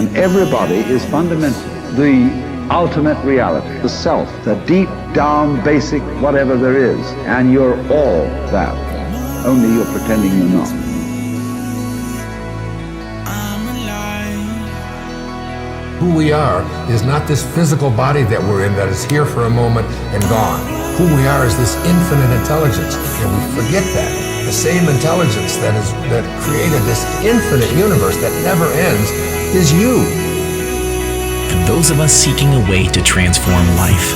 And everybody is fundamentally the ultimate reality, the self, the deep down basic whatever there is. And you're all that, only you're pretending you're not. Who we are is not this physical body that we're in that is here for a moment and gone. Who we are is this infinite intelligence, and we forget that. The same intelligence that created this infinite universe that never ends is you. For those of us seeking a way to transform life,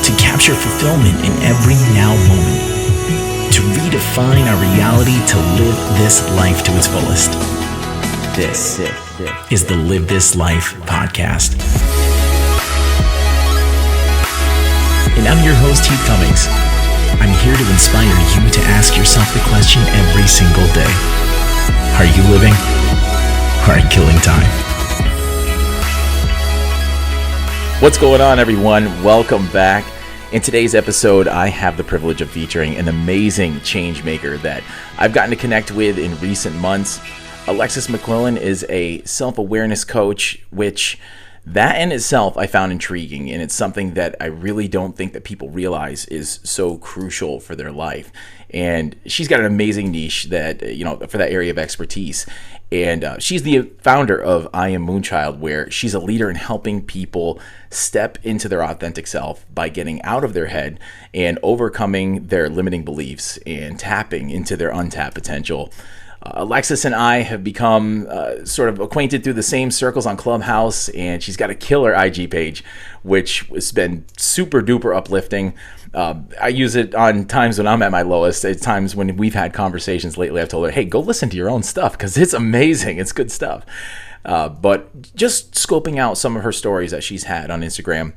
to capture fulfillment in every now moment, to redefine our reality to live this life to its fullest. This is the Live This Life podcast. And I'm your host, Heath Cummings. I'm here to inspire you to ask yourself the question every single day. Are you living or are you killing time? What's going on, everyone? Welcome back. In today's episode, I have the privilege of featuring an amazing change maker that I've gotten to connect with in recent months. Alexis McQuillen is a self-awareness coach, which that in itself I found intriguing, and it's something that I really don't think that people realize is so crucial for their life. And she's got an amazing niche that, for that area of expertise. And she's the founder of I Am Moonchild, where she's a leader in helping people step into their authentic self by getting out of their head and overcoming their limiting beliefs and tapping into their untapped potential. Alexis and I have become sort of acquainted through the same circles on Clubhouse, and she's got a killer IG page, which has been super duper uplifting. I use it on times when I'm at my lowest. At times when we've had conversations lately, I've told her, hey, go listen to your own stuff because it's amazing. It's good stuff. But just scoping out some of her stories that she's had on Instagram,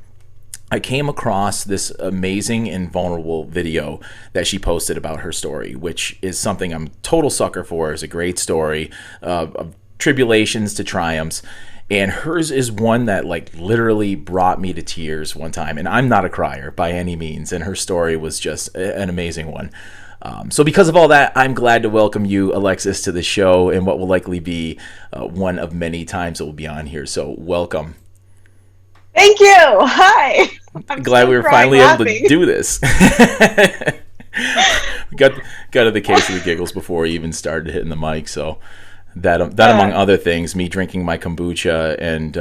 I came across this amazing and vulnerable video that she posted about her story, which is something I'm a total sucker for. It's a great story of tribulations to triumphs. And hers is one that literally brought me to tears one time. And I'm not a crier by any means. And her story was just an amazing one. So because of all that, I'm glad to welcome you, Alexis, to the show and what will likely be one of many times that we'll be on here. So welcome. Thank you. Hi. I'm glad we were finally able to do this. We got to the case of the giggles before we even started hitting the mic. So that among other things, me drinking my kombucha and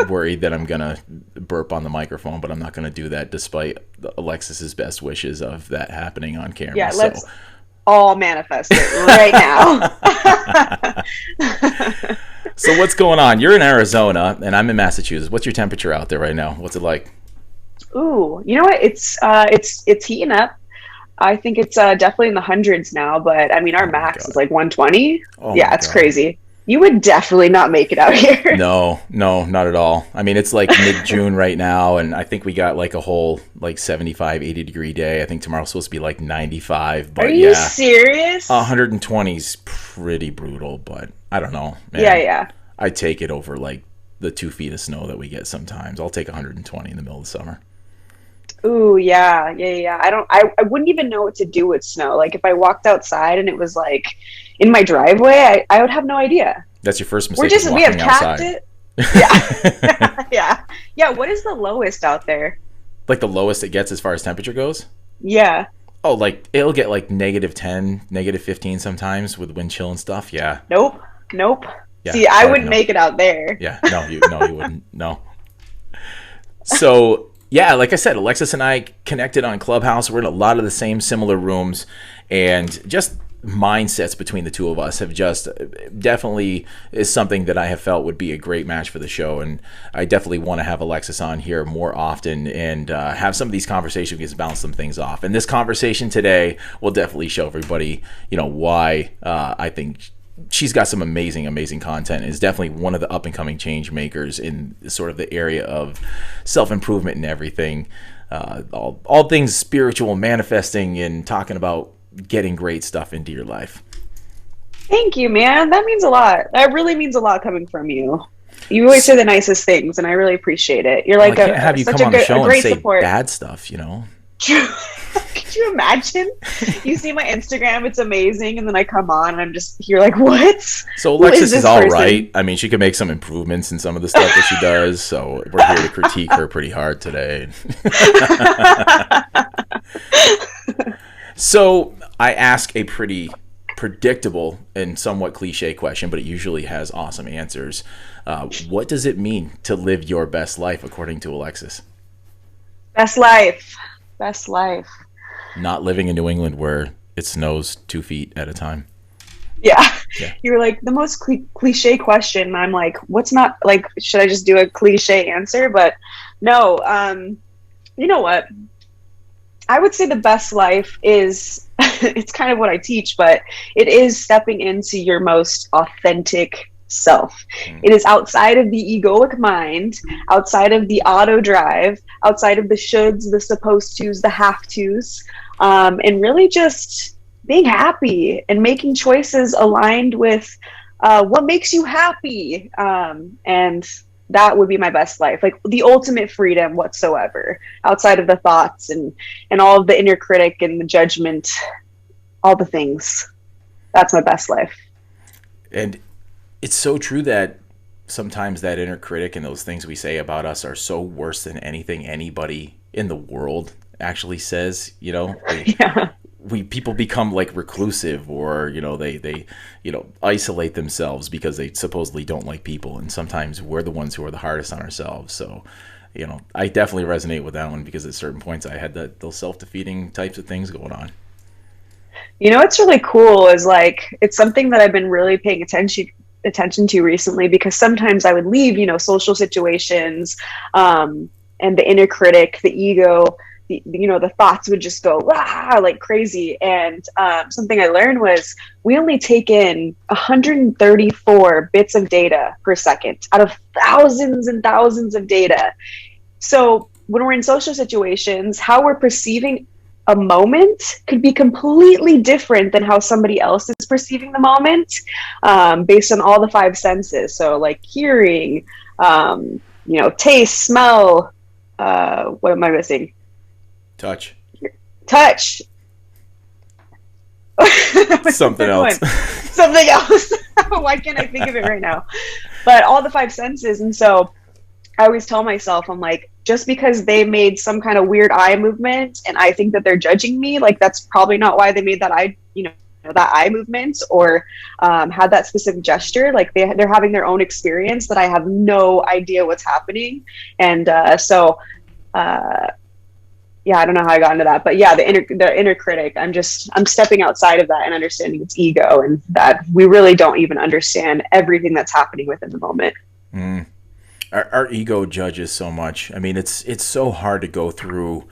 worried that I'm going to burp on the microphone, but I'm not going to do that despite Alexis's best wishes of that happening on camera. Yeah, let's all manifest it right now. So what's going on? You're in Arizona and I'm in Massachusetts. What's your temperature out there right now? What's it like? Ooh, you know what? It's heating up. I think it's definitely in the hundreds now, but I mean, our max is like 120. Yeah, it's crazy. You would definitely not make it out here. No, not at all. I mean, it's like mid-June right now, and I think we got like a whole 75, 80 degree day. I think tomorrow's supposed to be like 95. But are you serious? 120 is pretty brutal, but I don't know, man. Yeah. I take it over like the 2 feet of snow that we get sometimes. I'll take 120 in the middle of the summer. Ooh, yeah. I wouldn't even know what to do with snow. Like if I walked outside and it was like in my driveway, I would have no idea. That's your first mistake. We have capped it. Yeah. Yeah. What is the lowest out there? Like the lowest it gets as far as temperature goes? Yeah. Oh, like it'll get like -10, -15 sometimes with wind chill and stuff. Yeah. Nope. Yeah, see, I wouldn't make it out there. Yeah. No, you wouldn't. No. So yeah, like I said, Alexis and I connected on Clubhouse. We're in a lot of the same similar rooms, and just mindsets between the two of us have just definitely is something that I have felt would be a great match for the show. And I definitely want to have Alexis on here more often and have some of these conversations, we can bounce some things off. And this conversation today will definitely show everybody, why I think she's got some amazing content. Is definitely one of the up and coming change makers in sort of the area of self-improvement and everything, all things spiritual, manifesting, and talking about getting great stuff into your life. Thank you, man. That means a lot. That really means a lot coming from you. You always say the nicest things, and I really appreciate it. You're like I can't have you come on the show and say bad stuff, Could you imagine? You see my Instagram, it's amazing, and then I come on and you're like, what? So Alexis is all right. I mean, she can make some improvements in some of the stuff that she does, so we're here to critique her pretty hard today. So I ask a pretty predictable and somewhat cliche question, but it usually has awesome answers. What does it mean to live your best life according to Alexis? Best life. Best life. Not living in New England where it snows 2 feet at a time. Yeah. You're like, the most cliche question. And I'm like, what's not, like, should I just do a cliche answer? But no, you know what? I would say the best life is, it's kind of what I teach, but it is stepping into your most authentic self. It is outside of the egoic mind, outside of the auto drive, outside of the shoulds, the supposed tos, the have tos, and really just being happy and making choices aligned with what makes you happy. And that would be my best life, like the ultimate freedom whatsoever, outside of the thoughts and all of the inner critic and the judgment, all the things. That's my best life. And it's so true that sometimes that inner critic and those things we say about us are so worse than anything anybody in the world actually says, you know. People become like reclusive, or they isolate themselves because they supposedly don't like people, and sometimes we're the ones who are the hardest on ourselves. So I definitely resonate with that one, because at certain points I had those self-defeating types of things going on. What's really cool is, like, it's something that I've been really paying attention to recently, because sometimes I would leave social situations, and the inner critic, the ego, the thoughts would just go like crazy. And something I learned was we only take in 134 bits of data per second out of thousands and thousands of data. So when we're in social situations, how we're perceiving a moment could be completely different than how somebody else is perceiving the moment, based on all the 5 senses. So like hearing, taste, smell, what am I missing? Touch. Something else. Something else. Why can't I think of it right now? But all the 5 senses. And so I always tell myself, I'm like, just because they made some kind of weird eye movement and I think that they're judging me, like, that's probably not why they made that eye, that eye movement, or had that specific gesture. Like they're having their own experience that I have no idea what's happening. And yeah, I don't know how I got into that, but yeah, the inner critic, I'm stepping outside of that and understanding its ego, and that we really don't even understand everything that's happening within the moment. Our ego judges so much. I mean, it's so hard to go through,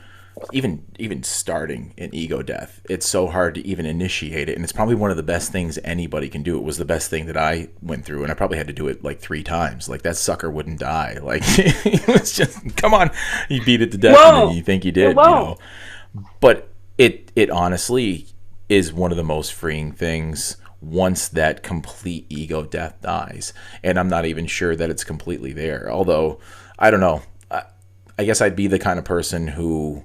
even starting an ego death. It's so hard to even initiate it, and it's probably one of the best things anybody can do. It was the best thing that I went through, and I probably had to do it like 3 times. Like, that sucker wouldn't die. Like, it was just, come on, you beat it to death. And then you think you did, But it honestly is one of the most freeing things once that complete ego death dies. And I'm not even sure that it's completely there. Although, I don't know. I guess I'd be the kind of person who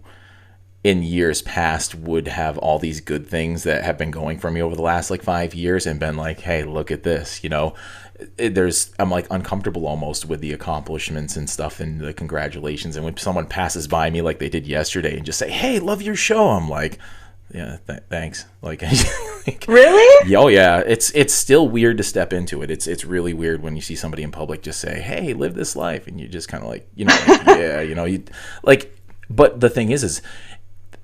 in years past would have all these good things that have been going for me over the last like 5 years and been like, hey, look at this, I'm like uncomfortable almost with the accomplishments and stuff and the congratulations. And when someone passes by me like they did yesterday and just say, hey, love your show, I'm like, yeah, thanks. Like, really? Oh yeah, it's still weird to step into it. It's really weird when you see somebody in public just say, "Hey, live this life," and you just kind of like, yeah, you like. But the thing is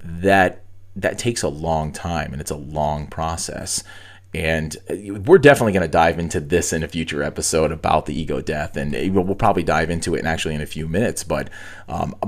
that takes a long time, and it's a long process. And we're definitely going to dive into this in a future episode about the ego death, and we'll probably dive into it actually in a few minutes. But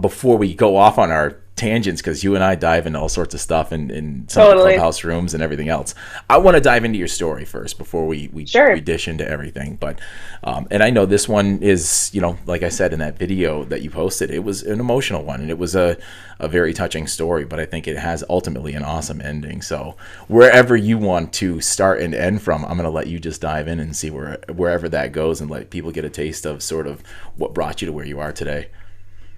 before we go off on our tangents, because you and I dive into all sorts of stuff in some of the Clubhouse rooms and everything else, I want to dive into your story first before we dish into everything. But and I know this one is, like I said in that video that you posted, it was an emotional one, and it was a very touching story, but I think it has ultimately an awesome ending. So wherever you want to start and end from, I'm going to let you just dive in and see wherever that goes, and let people get a taste of sort of what brought you to where you are today.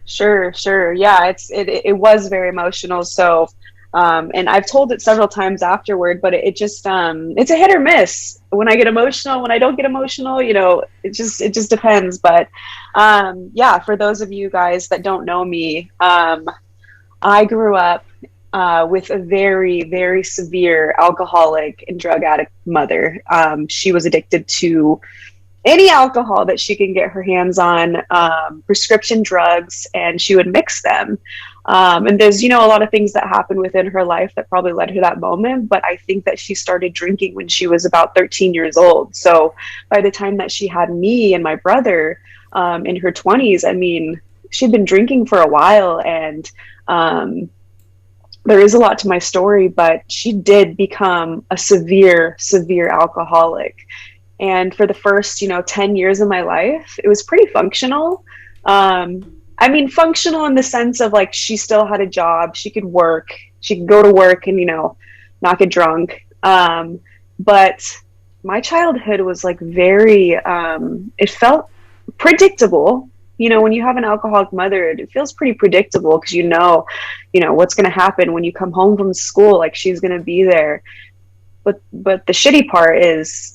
Sure. Yeah, it was very emotional. So, and I've told it several times afterward, but it just it's a hit or miss. When I get emotional, when I don't get emotional, it just depends. But yeah, for those of you guys that don't know me, I grew up with a very, very severe alcoholic and drug addict mother. She was addicted to any alcohol that she can get her hands on, prescription drugs, and she would mix them. And there's, a lot of things that happened within her life that probably led her that moment. But I think that she started drinking when she was about 13 years old. So by the time that she had me and my brother in her 20s, I mean, she'd been drinking for a while. And there is a lot to my story, but she did become a severe, severe alcoholic. And for the first, 10 years of my life, it was pretty functional. I mean, functional in the sense of like, she still had a job, she could work, she could go to work and, not get drunk. But my childhood was like very, it felt predictable. When you have an alcoholic mother, it feels pretty predictable because what's going to happen when you come home from school, like she's going to be there. But the shitty part is,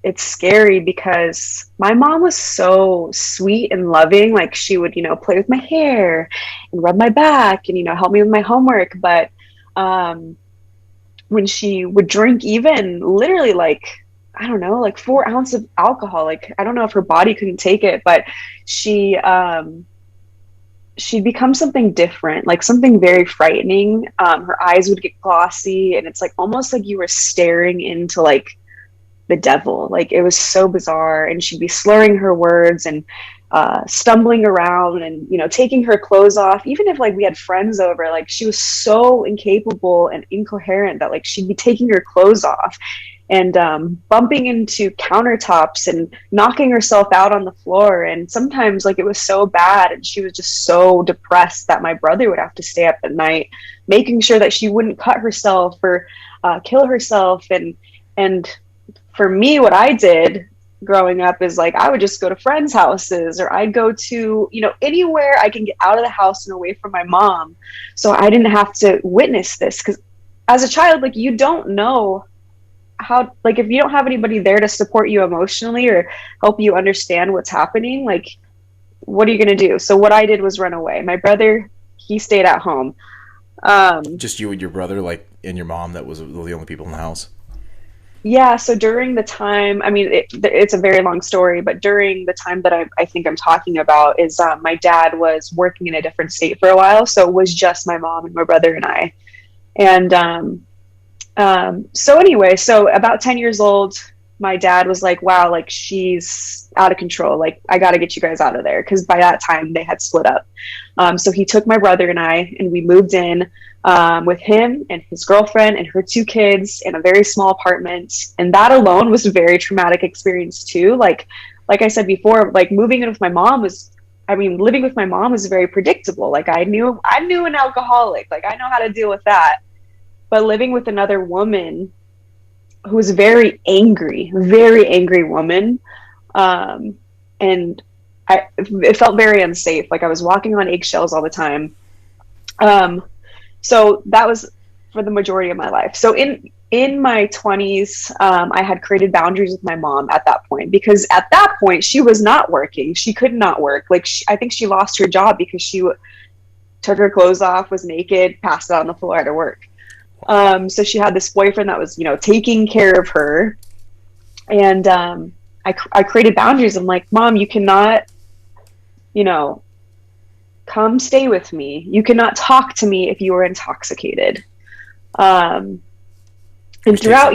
it's scary because my mom was so sweet and loving. Like she would, play with my hair and rub my back and, help me with my homework. But when she would drink even literally like, I don't know, like 4 ounces of alcohol, like, I don't know if her body couldn't take it, but she'd become something different, like something very frightening. Her eyes would get glossy and it's like, almost like you were staring into like the devil. Like it was so bizarre. And she'd be slurring her words and stumbling around and taking her clothes off. Even if like we had friends over, like she was so incapable and incoherent that like she'd be taking her clothes off and bumping into countertops and knocking herself out on the floor. And sometimes like it was so bad and she was just so depressed that my brother would have to stay up at night making sure that she wouldn't cut herself or kill herself. And for me, what I did growing up is like, I would just go to friends' houses or I'd go to, anywhere I can get out of the house and away from my mom. So I didn't have to witness this. Because as a child, like you don't know how, like if you don't have anybody there to support you emotionally or help you understand what's happening, like what are you going to do? So what I did was run away. My brother, he stayed at home. Just you and your brother, like, and your mom, that was the only people in the house? Yeah, so during the time, I mean, it's a very long story, but during the time that I think I'm talking about is my dad was working in a different state for a while, so it was just my mom and my brother and I. And so anyway, so about 10 years old, my dad was like, wow, like she's out of control. Like I got to get you guys out of there. Cause by that time they had split up. So he took my brother and I, and we moved in with him and his girlfriend and her 2 kids in a very small apartment. And that alone was a very traumatic experience too. Like I said before, like moving in with my mom living with my mom was very predictable. Like I knew an alcoholic, like I know how to deal with that. But living with another woman who was a very angry woman, and it felt very unsafe. Like I was walking on eggshells all the time. So that was for the majority of my life. So in my 20s, I had created boundaries with my mom at that point, because at that point she was not working. She could not work. Like I think she lost her job because she took her clothes off, was naked, passed out on the floor at her work. So she had this boyfriend that was, taking care of her. And I created boundaries. I'm like, Mom, you cannot, come stay with me. You cannot talk to me if you are intoxicated. And throughout,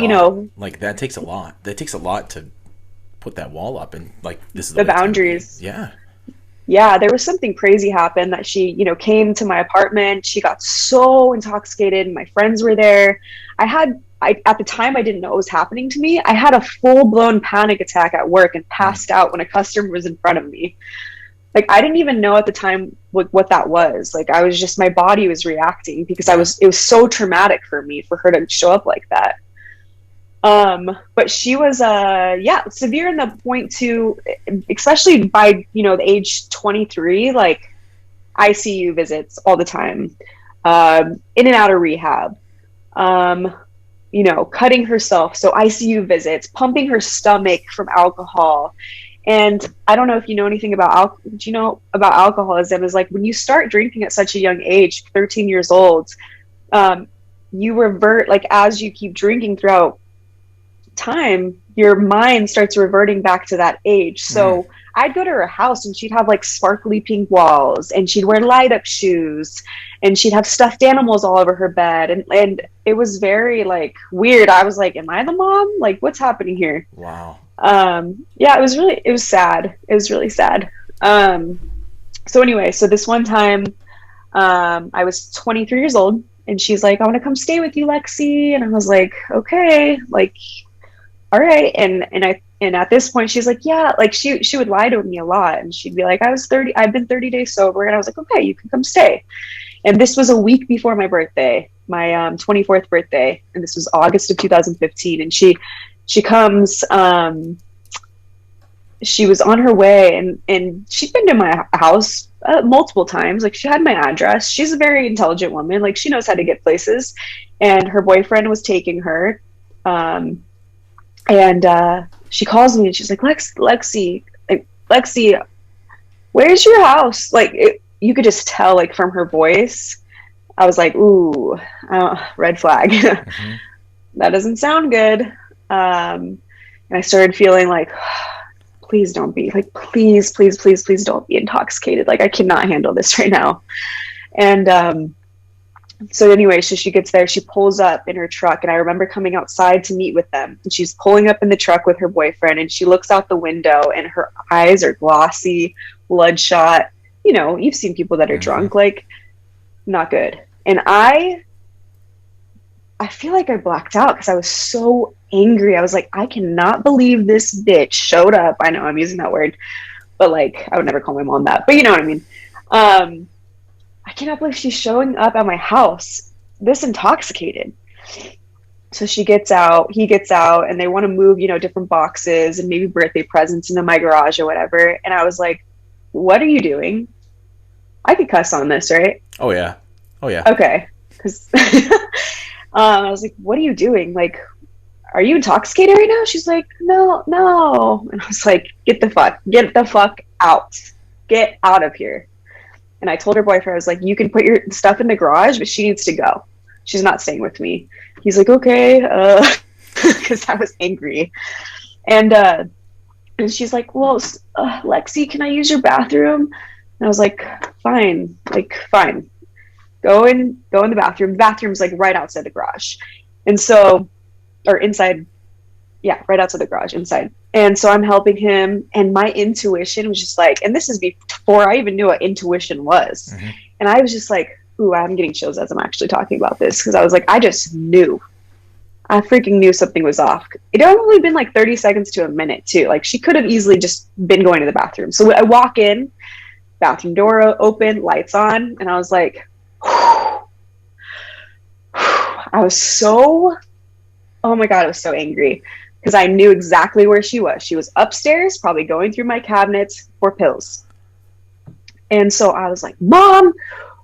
like that takes a lot. That takes a lot to put that wall up, and like this is the boundaries. Yeah, there was something crazy happened that she, came to my apartment. She got so intoxicated and my friends were there. At the time, I didn't know what was happening to me. I had a full-blown panic attack at work and passed out when a customer was in front of me. Like, I didn't even know at the time what that was. Like, my body was reacting because it was so traumatic for me for her to show up like that. But she was, severe in the point to, especially by, the age 23, like ICU visits all the time, in and out of rehab, cutting herself. So ICU visits, pumping her stomach from alcohol. And I don't know if you know anything about do you know about alcoholism? Is like when you start drinking at such a young age, 13 years old, you revert, like as you keep drinking throughout time, your mind starts reverting back to that age. So I'd go to her house and she'd have like sparkly pink walls, and she'd wear light up shoes, and she'd have stuffed animals all over her bed. And it was very like weird. I was like, am I the mom? Like, what's happening here? Wow. Yeah, it was sad. It was really sad. So anyway, so this one time, I was 23 years old, and she's like, I want to come stay with you, Lexi. And I was like, okay, like, all right. And at this point she's like, yeah, like she would lie to me a lot, and she'd be like, I've been 30 days sober. And I was like, okay, you can come stay. And this was a week before my birthday, my 24th birthday, and this was August of 2015. And she comes, she was on her way, and she'd been to my house multiple times. Like, she had my address. She's a very intelligent woman. Like, she knows how to get places. And her boyfriend was taking her. And she calls me and she's like, Lexi, where's your house? Like, you could just tell, like, from her voice. I was like, ooh, red flag. Mm-hmm. That doesn't sound good. And I started feeling like, please don't be, like, please don't be intoxicated. Like, I cannot handle this right now. And so anyway, so she gets there, she pulls up in her truck, and I remember coming outside to meet with them, and she's pulling up in the truck with her boyfriend, and she looks out the window, and her eyes are glossy, bloodshot. You know, you've seen people that are drunk, like, not good. And I feel like I blacked out because I was so angry. I was like, I cannot believe this bitch showed up. I know I'm using that word, but like, I would never call my mom that, but you know what I mean? I cannot believe she's showing up at my house this intoxicated. So he gets out, and they want to move, different boxes and maybe birthday presents into my garage or whatever. And I was like, what are you doing? I could cuss on this, right? Oh yeah. Okay. Because I was like, what are you doing? Like, are you intoxicated right now? She's like, no. And I was like, get the fuck out. Get out of here. And I told her boyfriend, I was like, you can put your stuff in the garage, but she needs to go. She's not staying with me. He's like, okay, because I was angry. And she's like, well, Lexi, can I use your bathroom? And I was like, fine. Go in the bathroom. The bathroom's like right outside the garage. And so, or inside, yeah, right outside the garage, inside. And so I'm helping him, and my intuition was just like, and this is before I even knew what intuition was. Mm-hmm. And I was just like, ooh, I'm getting chills as I'm actually talking about this, because I was like, I just knew. I freaking knew something was off. It had only been like 30 seconds to a minute too. Like, she could have easily just been going to the bathroom. So I walk in, bathroom door open, lights on, and I was like, I was so, oh my God, I was so angry. Because I knew exactly where she was. She was upstairs, probably going through my cabinets for pills. And so I was like, Mom,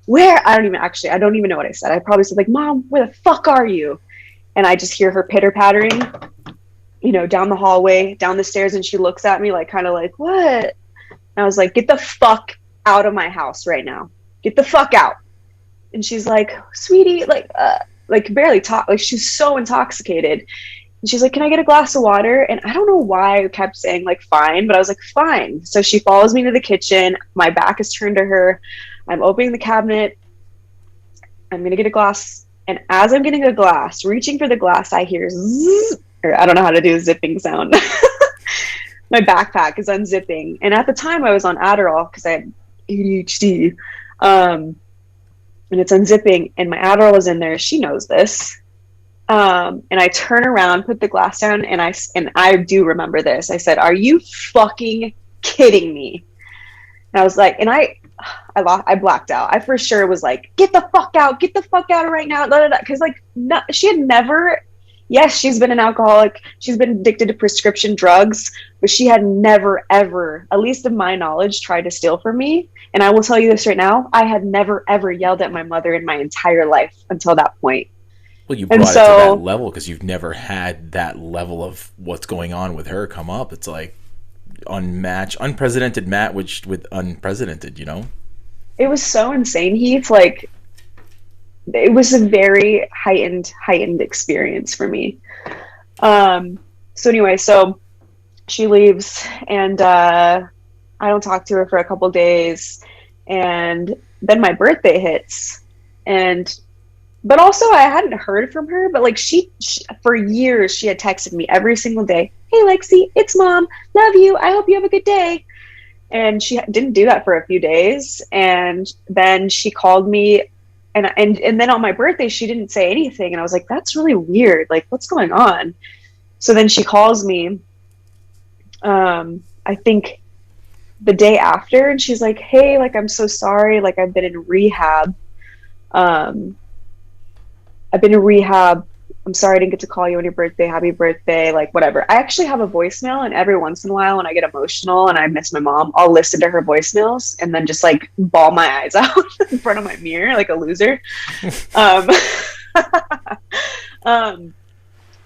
where? I don't even know what I said. I probably said like, Mom, where the fuck are you? And I just hear her pitter pattering, down the hallway, down the stairs. And she looks at me like, kind of like, what? And I was like, get the fuck out of my house right now. Get the fuck out. And she's like, sweetie, like barely talk. Like, she's so intoxicated. And she's like, can I get a glass of water? And I don't know why I kept saying like, fine, but I was like, fine. So she follows me to the kitchen. My back is turned to her. I'm opening the cabinet. I'm going to get a glass. And as I'm getting a glass, reaching for the glass, I hear zzz, or I don't know how to do a zipping sound. My backpack is unzipping. And at the time I was on Adderall because I had ADHD. And it's unzipping, and my Adderall is in there. She knows this. And I turn around, put the glass down, and I do remember this. I said, are you fucking kidding me? And I was like, and I blacked out. I for sure was like, get the fuck out right now. Because like, no, she had never, yes, she's been an alcoholic. She's been addicted to prescription drugs, but she had never, ever, at least of my knowledge, tried to steal from me. And I will tell you this right now, I had never, ever yelled at my mother in my entire life until that point. Well, you brought it to that level because you've never had that level of what's going on with her come up. It's like unprecedented match with unprecedented, you know? It was so insane, Heath. Like, it was a very heightened experience for me. So anyway, so she leaves, and I don't talk to her for a couple days, and then my birthday hits, but also I hadn't heard from her, but like she for years she had texted me every single day, "Hey Lexi, it's mom, love you, I hope you have a good day." And she didn't do that for a few days, and then she called me, and then on my birthday she didn't say anything, and I was like, that's really weird, like what's going on? So then she calls me, I think the day after, and she's like, "Hey, like I'm so sorry, like I've been in rehab. I'm sorry I didn't get to call you on your birthday. Happy birthday," like whatever. I actually have a voicemail, and every once in a while when I get emotional and I miss my mom, I'll listen to her voicemails and then just like bawl my eyes out in front of my mirror like a loser.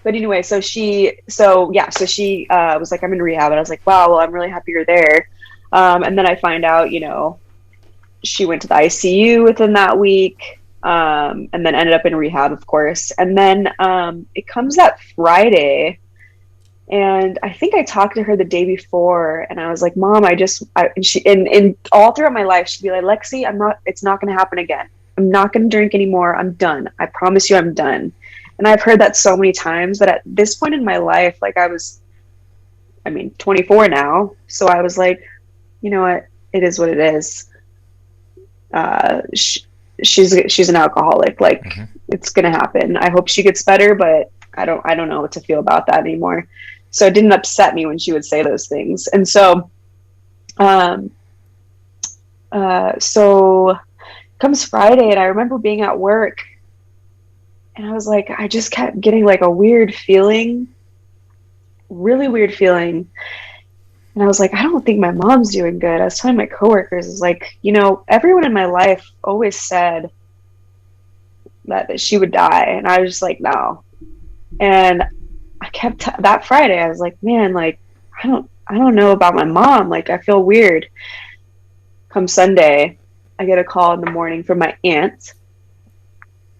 But anyway, so she was like, "I'm in rehab," and I was like, "Wow, well, I'm really happy you're there." And then I find out, you know, she went to the ICU within that week. And then ended up in rehab, of course. And then it comes that Friday, and I think I talked to her the day before, and I was like, "Mom, and she, in all throughout my life, she'd be like, "Lexi, it's not going to happen again. I'm not going to drink anymore. I'm done. I promise you I'm done." And I've heard that so many times, but at this point in my life, like 24 now. So I was like, you know what? It is what it is. She's an alcoholic. Like, it's gonna happen. I hope she gets better, but I don't know what to feel about that anymore. So it didn't upset me when she would say those things. And so so comes Friday, and I remember being at work, and I was like, I just kept getting like a weird feeling, really weird feeling. And I was like, I don't think my mom's doing good. I was telling my coworkers, is like, you know, everyone in my life always said that she would die. And I was just like, no. And I kept that Friday, I was like, man, like, I don't know about my mom. Like, I feel weird. Come Sunday, I get a call in the morning from my aunt.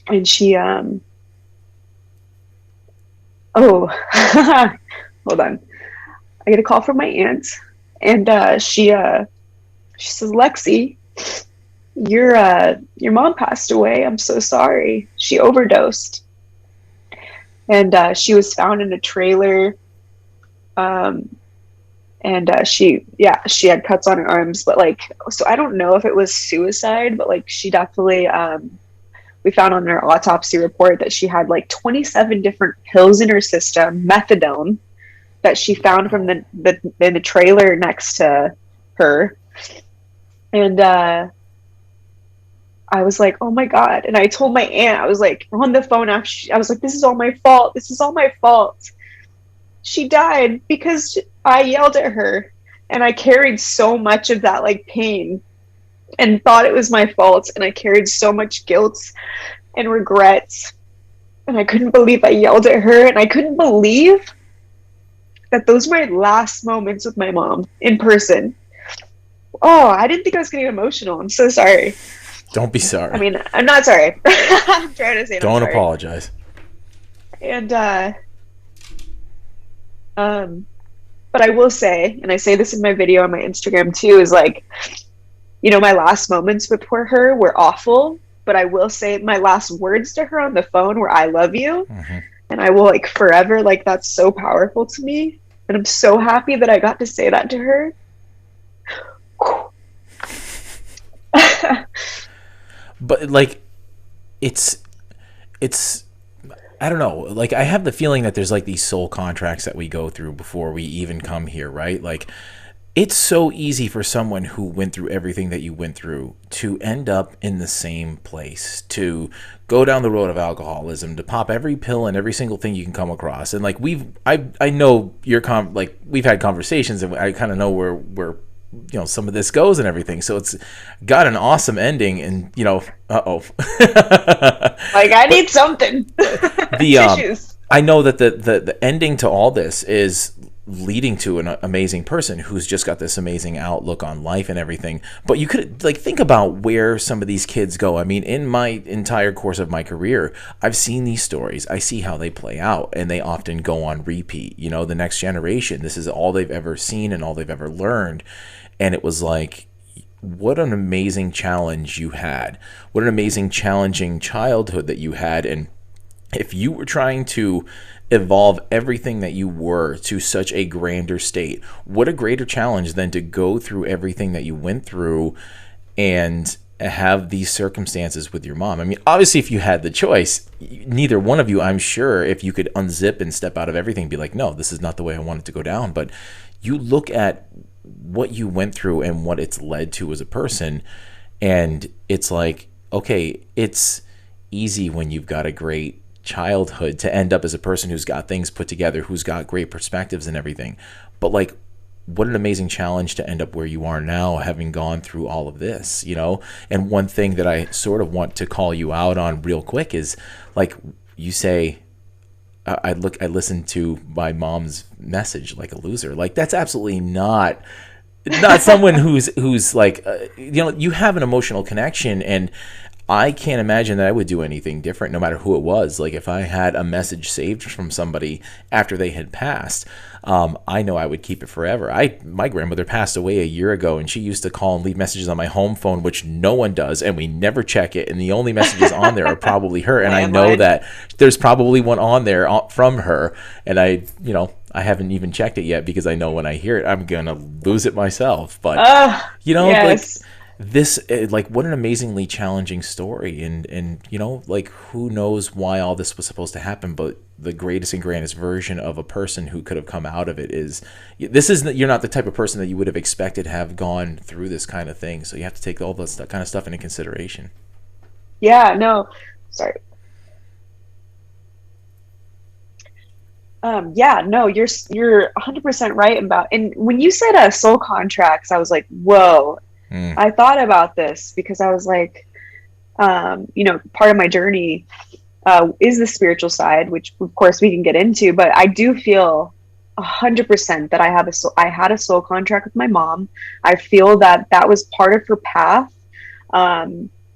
And she, hold on. I get a call from my aunt, and she says, "Lexi, your mom passed away. I'm so sorry. She overdosed, and she was found in a trailer. And she had cuts on her arms, but like, so I don't know if it was suicide, but like she definitely we found on her autopsy report that she had like 27 different pills in her system, methadone, that she found from the trailer next to her. And I was like, oh my God. And I told my aunt, I was like on the phone after I was like, this is all my fault. This is all my fault. She died because I yelled at her, and I carried so much of that like pain and thought it was my fault. And I carried so much guilt and regrets. And I couldn't believe I yelled at her. And I couldn't believe that those were my last moments with my mom in person. Oh, I didn't think I was getting emotional. I'm so sorry. Don't be sorry. I mean, I'm not sorry. I'm trying to say don't apologize. And but I will say, and I say this in my video on my Instagram too, is like, you know, my last moments with her were awful, but I will say my last words to her on the phone were, "I love you." And I will like forever, like, that's so powerful to me. And I'm so happy that I got to say that to her. But like, it's I don't know, like I have the feeling that there's like these soul contracts that we go through before we even come here, right? Like, it's so easy for someone who went through everything that you went through to end up in the same place, to go down the road of alcoholism, to pop every pill and every single thing you can come across. And like I know we've had conversations, and I kind of know where some of this goes and everything. So it's got an awesome ending, and like I need something. Tissues. I know that the ending to all this is leading to an amazing person who's just got this amazing outlook on life and everything. But you could think about where some of these kids go. I mean, in my entire course of my career, I've seen these stories. I see how they play out, and they often go on repeat. The next generation, this is all they've ever seen and all they've ever learned. And it was like, what an amazing challenge you had. What an amazing challenging childhood that you had. And if you were trying to evolve everything that you were to such a grander state, what a greater challenge than to go through everything that you went through and have these circumstances with your mom. I mean, obviously, if you had the choice, neither one of you, I'm sure, if you could unzip and step out of everything, be like, no, this is not the way I want it to go down. But you look at what you went through and what it's led to as a person, and it's like, okay, it's easy when you've got a great childhood to end up as a person who's got things put together, who's got great perspectives and everything. But what an amazing challenge to end up where you are now, having gone through all of this, And one thing that I sort of want to call you out on real quick is, you say, I listened to my mom's message like a loser. That's absolutely not someone who's like, you have an emotional connection, and I can't imagine that I would do anything different, no matter who it was. If I had a message saved from somebody after they had passed, I know I would keep it forever. My grandmother passed away a year ago, and she used to call and leave messages on my home phone, which no one does, and we never check it. And the only messages on there are probably her. And I know that there's probably one on there from her, and I haven't even checked it yet, because I know when I hear it, I'm gonna lose it myself. But yes. This, what an amazingly challenging story, and who knows why all this was supposed to happen, but the greatest and grandest version of a person who could have come out of it you're not the type of person that you would have expected to have gone through this kind of thing. So you have to take all this kind of stuff into consideration. Yeah, no, sorry. Yeah, no, you're 100% right about, and when you said soul contracts, I was like, whoa. I thought about this because I was like, part of my journey is the spiritual side, which of course we can get into, but I do feel 100% that I had a soul contract with my mom. I feel that was part of her path,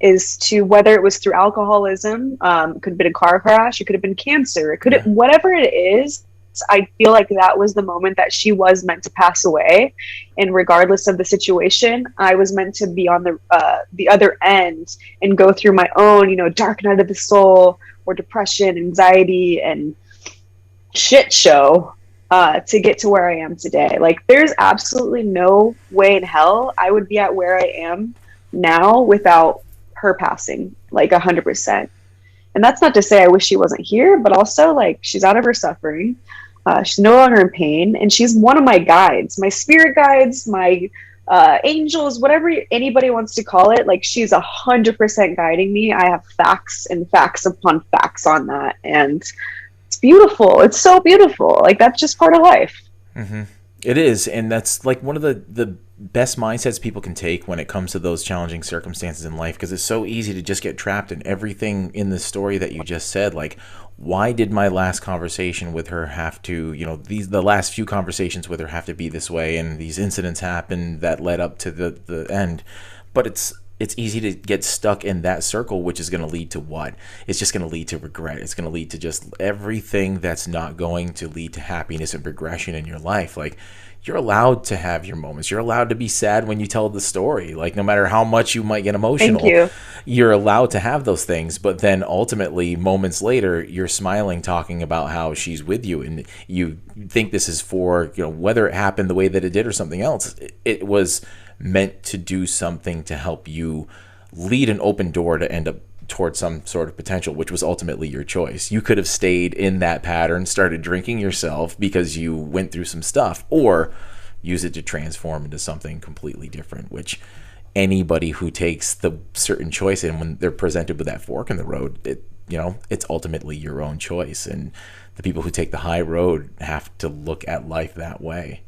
is to, whether it was through alcoholism, it could have been a car crash, it could have been cancer, it could have, whatever it is. I feel like that was the moment that she was meant to pass away, and regardless of the situation, I was meant to be on the other end and go through my own, dark night of the soul, or depression, anxiety, and shit show to get to where I am today. There's absolutely no way in hell I would be at where I am now without her passing, 100%. And that's not to say I wish she wasn't here, but also she's out of her suffering. She's no longer in pain, and she's one of my guides, my spirit guides, my angels, whatever anybody wants to call it. She's 100% guiding me. I have facts and facts upon facts on that, and it's beautiful. It's so beautiful. That's just part of life. Mm-hmm. It is, and that's one of the best mindsets people can take when it comes to those challenging circumstances in life, because it's so easy to just get trapped in everything in the story that you just said. Why did my last conversation with her have to, the last few conversations with her have to be this way, and these incidents happened that led up to the end? But it's easy to get stuck in that circle, which is going to lead to what? It's just going to lead to regret. It's going to lead to just everything that's not going to lead to happiness and progression in your life. You're allowed to have your moments. You're allowed to be sad when you tell the story. No matter how much you might get emotional, you're allowed to have those things. But then ultimately, moments later, you're smiling, talking about how she's with you, and you think this is for, whether it happened the way that it did or something else. It was meant to do something to help you lead an open door to end up towards some sort of potential, which was ultimately your choice. You could have stayed in that pattern, started drinking yourself because you went through some stuff, or use it to transform into something completely different, which anybody who takes the certain choice, and when they're presented with that fork in the road, it's ultimately your own choice. And the people who take the high road have to look at life that way.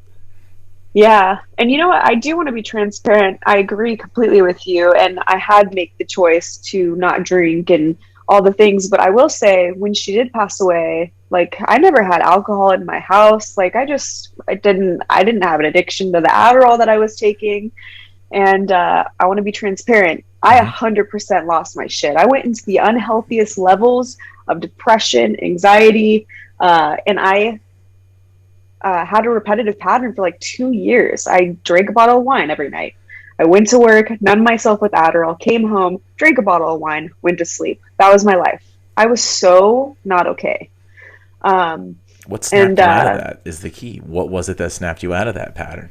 Yeah. And you know what? I do want to be transparent. I agree completely with you. And I had make the choice to not drink and all the things. But I will say, when she did pass away, like I never had alcohol in my house. Like I didn't have an addiction to the Adderall that I was taking. And I want to be transparent. I 100% lost my shit. I went into the unhealthiest levels of depression, anxiety, and I had a repetitive pattern for like 2 years. I drank a bottle of wine every night. I went to work, numbed myself with Adderall, came home, drank a bottle of wine, went to sleep. That was my life. I was so not okay. What snapped you out of that is the key. What was it that snapped you out of that pattern?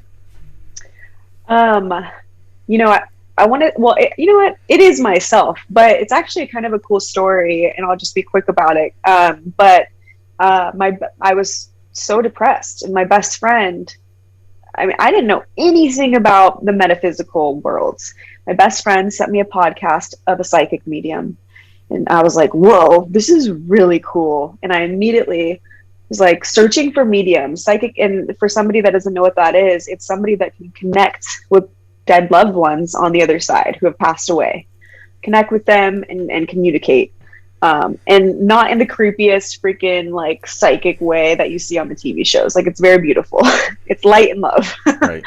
You know, I want to, well, you know what? It is myself, but it's actually kind of a cool story, and I'll just be quick about it. I was so depressed, and my best friend, I mean, I didn't know anything about the metaphysical worlds. My best friend sent me a podcast of a psychic medium, and I was like, whoa, this is really cool. And I immediately was like searching for mediums, psychic. And for somebody that doesn't know what that is, it's somebody that can connect with dead loved ones on the other side who have passed away, connect with them and communicate. And not in the creepiest freaking like psychic way that you see on the TV shows. Like, it's very beautiful. It's light and love. Right.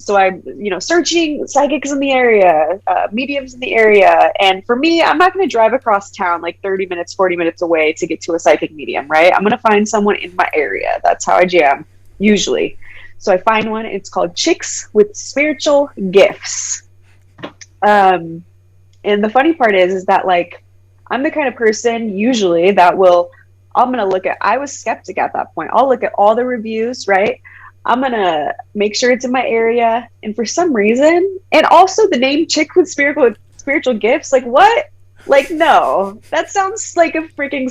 So I'm, searching psychics in the area, mediums in the area. And for me, I'm not going to drive across town like 30 minutes, 40 minutes away to get to a psychic medium, right? I'm going to find someone in my area. That's how I jam, usually. So I find one. It's called Chicks with Spiritual Gifts. And the funny part is that, like, I'm the kind of person usually that I was skeptic at that point. I'll look at all the reviews, right? I'm going to make sure it's in my area. And for some reason, and also the name Chick with Spiritual Gifts, like, what? Like, no, that sounds like a freaking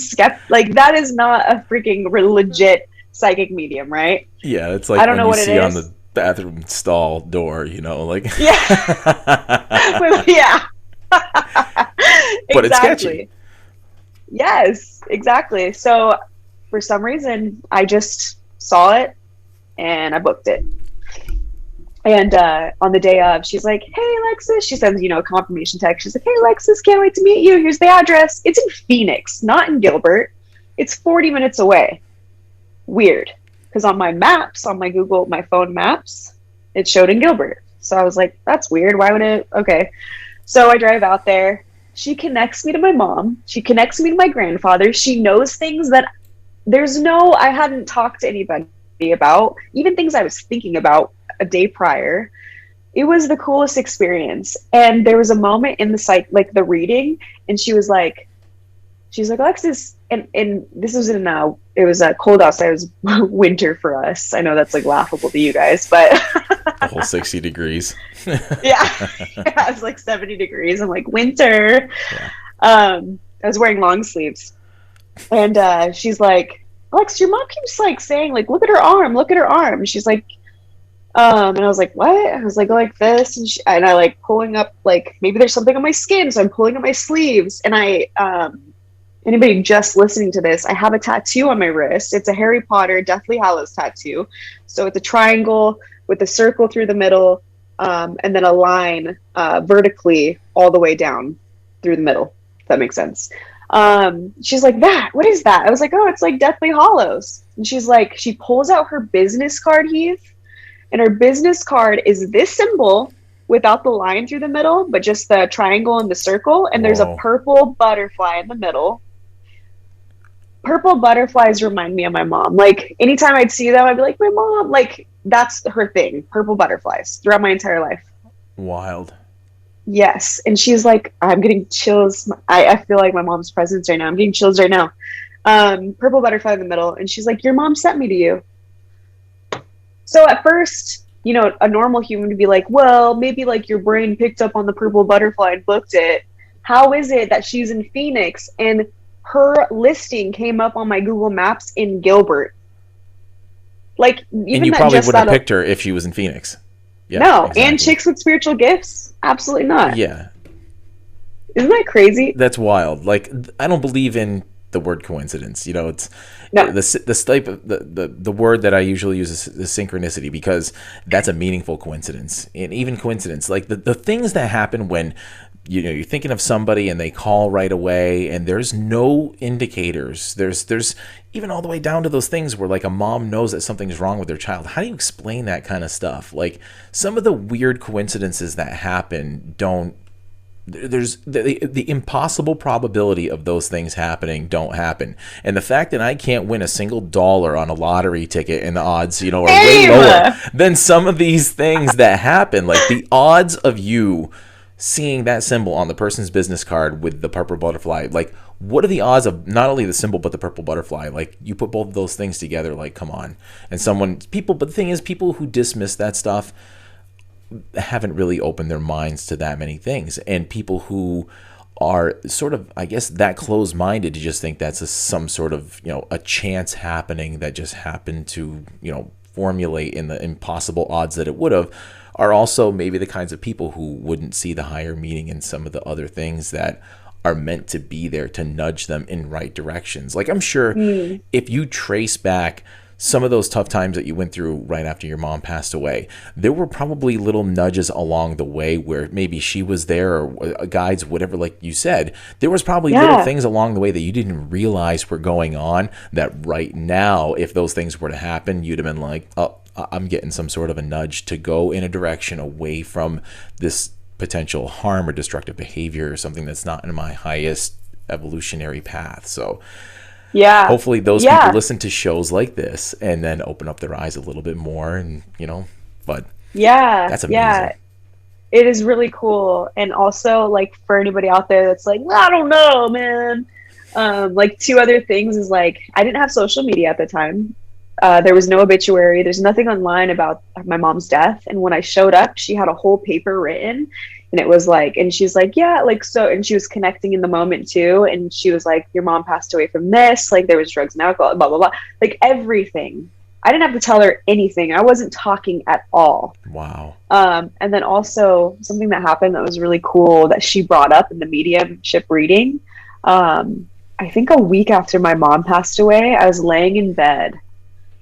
like, that is not a freaking legit psychic medium, right? Yeah, it's like, I don't know what you see on the bathroom stall door, like. Yeah. Yeah. But it's sketchy. Yes, exactly. So for some reason, I just saw it and I booked it. And on the day of, she's like, hey, Alexis. She sends, a confirmation text. She's like, hey, Alexis, can't wait to meet you. Here's the address. It's in Phoenix, not in Gilbert. It's 40 minutes away. Weird. Because on my maps, on my phone maps, it showed in Gilbert. So I was like, that's weird. Why would it? Okay. So I drive out there. She connects me to my mom. She connects me to my grandfather. She knows things that I hadn't talked to anybody about, even things I was thinking about a day prior. It was the coolest experience. And there was a moment in the reading, and she's like, Alexis, and this was it was cold outside. It was winter for us. I know that's like laughable to you guys, but the whole 60 degrees. Yeah, it was like 70 degrees. I'm like, winter. Yeah. I was wearing long sleeves, and she's like, Alex, your mom keeps like saying like, look at her arm. And she's like, and I was like, what? I was like this, and I like pulling up, like, maybe there's something on my skin, so I'm pulling up my sleeves, and anybody just listening to this, I have a tattoo on my wrist. It's a Harry Potter Deathly Hallows tattoo. So it's a triangle with a circle through the middle, and then a line vertically all the way down through the middle, if that makes sense. She's like, what is that? I was like, oh, it's like Deathly Hallows. And she's like, she pulls out her business card, Heath, and her business card is this symbol without the line through the middle, but just the triangle and the circle. And there's a purple butterfly in the middle. Purple butterflies remind me of my mom. Like, anytime I'd see them, I'd be like, my mom. Like, that's her thing. Purple butterflies throughout my entire life. Wild. Yes. And she's like, I'm getting chills. I feel like my mom's presence right now. I'm getting chills right now. Purple butterfly in the middle. And she's like, your mom sent me to you. So at first, a normal human would be like, well, maybe like your brain picked up on the purple butterfly and booked it. How is it that she's in Phoenix and her listing came up on my Google Maps in Gilbert? Like, even and you probably would have picked her if she was in Phoenix. Yeah, no, exactly. And Chicks with Spiritual Gifts? Absolutely not. Yeah. Isn't that crazy? That's wild. Like, I don't believe in the word coincidence. You know, it's No. the type of the word that I usually use is synchronicity, because that's a meaningful coincidence. And even coincidence, like the things that happen when you're thinking of somebody and they call right away and there's no indicators. There's even all the way down to those things where like a mom knows that something's wrong with their child. How do you explain that kind of stuff? Like some of the weird coincidences that happen there's the impossible probability of those things happening don't happen. And the fact that I can't win a single dollar on a lottery ticket and the odds, are way lower than some of these things that happen. Like the odds of you seeing that symbol on the person's business card with the purple butterfly, like what are the odds of not only the symbol but the purple butterfly? Like you put both of those things together, like come on. And but the thing is, people who dismiss that stuff haven't really opened their minds to that many things, and people who are sort of, I guess, that closed-minded to just think that's some sort of a chance happening that just happened to formulate in the impossible odds that it would have, are also maybe the kinds of people who wouldn't see the higher meaning in some of the other things that are meant to be there to nudge them in right directions. Like I'm sure if you trace back some of those tough times that you went through right after your mom passed away, there were probably little nudges along the way where maybe she was there, or guides, whatever, like you said. There was probably little things along the way that you didn't realize were going on, that right now, if those things were to happen, you'd have been like, oh, I'm getting some sort of a nudge to go in a direction away from this potential harm or destructive behavior, or something that's not in my highest evolutionary path. So hopefully those people listen to shows like this and then open up their eyes a little bit more, and but that's amazing. It is really cool. And also, like, for anybody out there that's like, well, I don't know, man, like two other things is, like, I didn't have social media at the time. There was no obituary. There's nothing online about my mom's death. And when I showed up, she had a whole paper written, and it was like, and she's like, yeah, like, so, and she was connecting in the moment too. And she was like, your mom passed away from this, like there was drugs and alcohol, blah, blah, blah, like everything. I didn't have to tell her anything. I wasn't talking at all. Wow. And then also something that happened that was really cool that she brought up in the mediumship reading. I think a week after my mom passed away, I was laying in bed.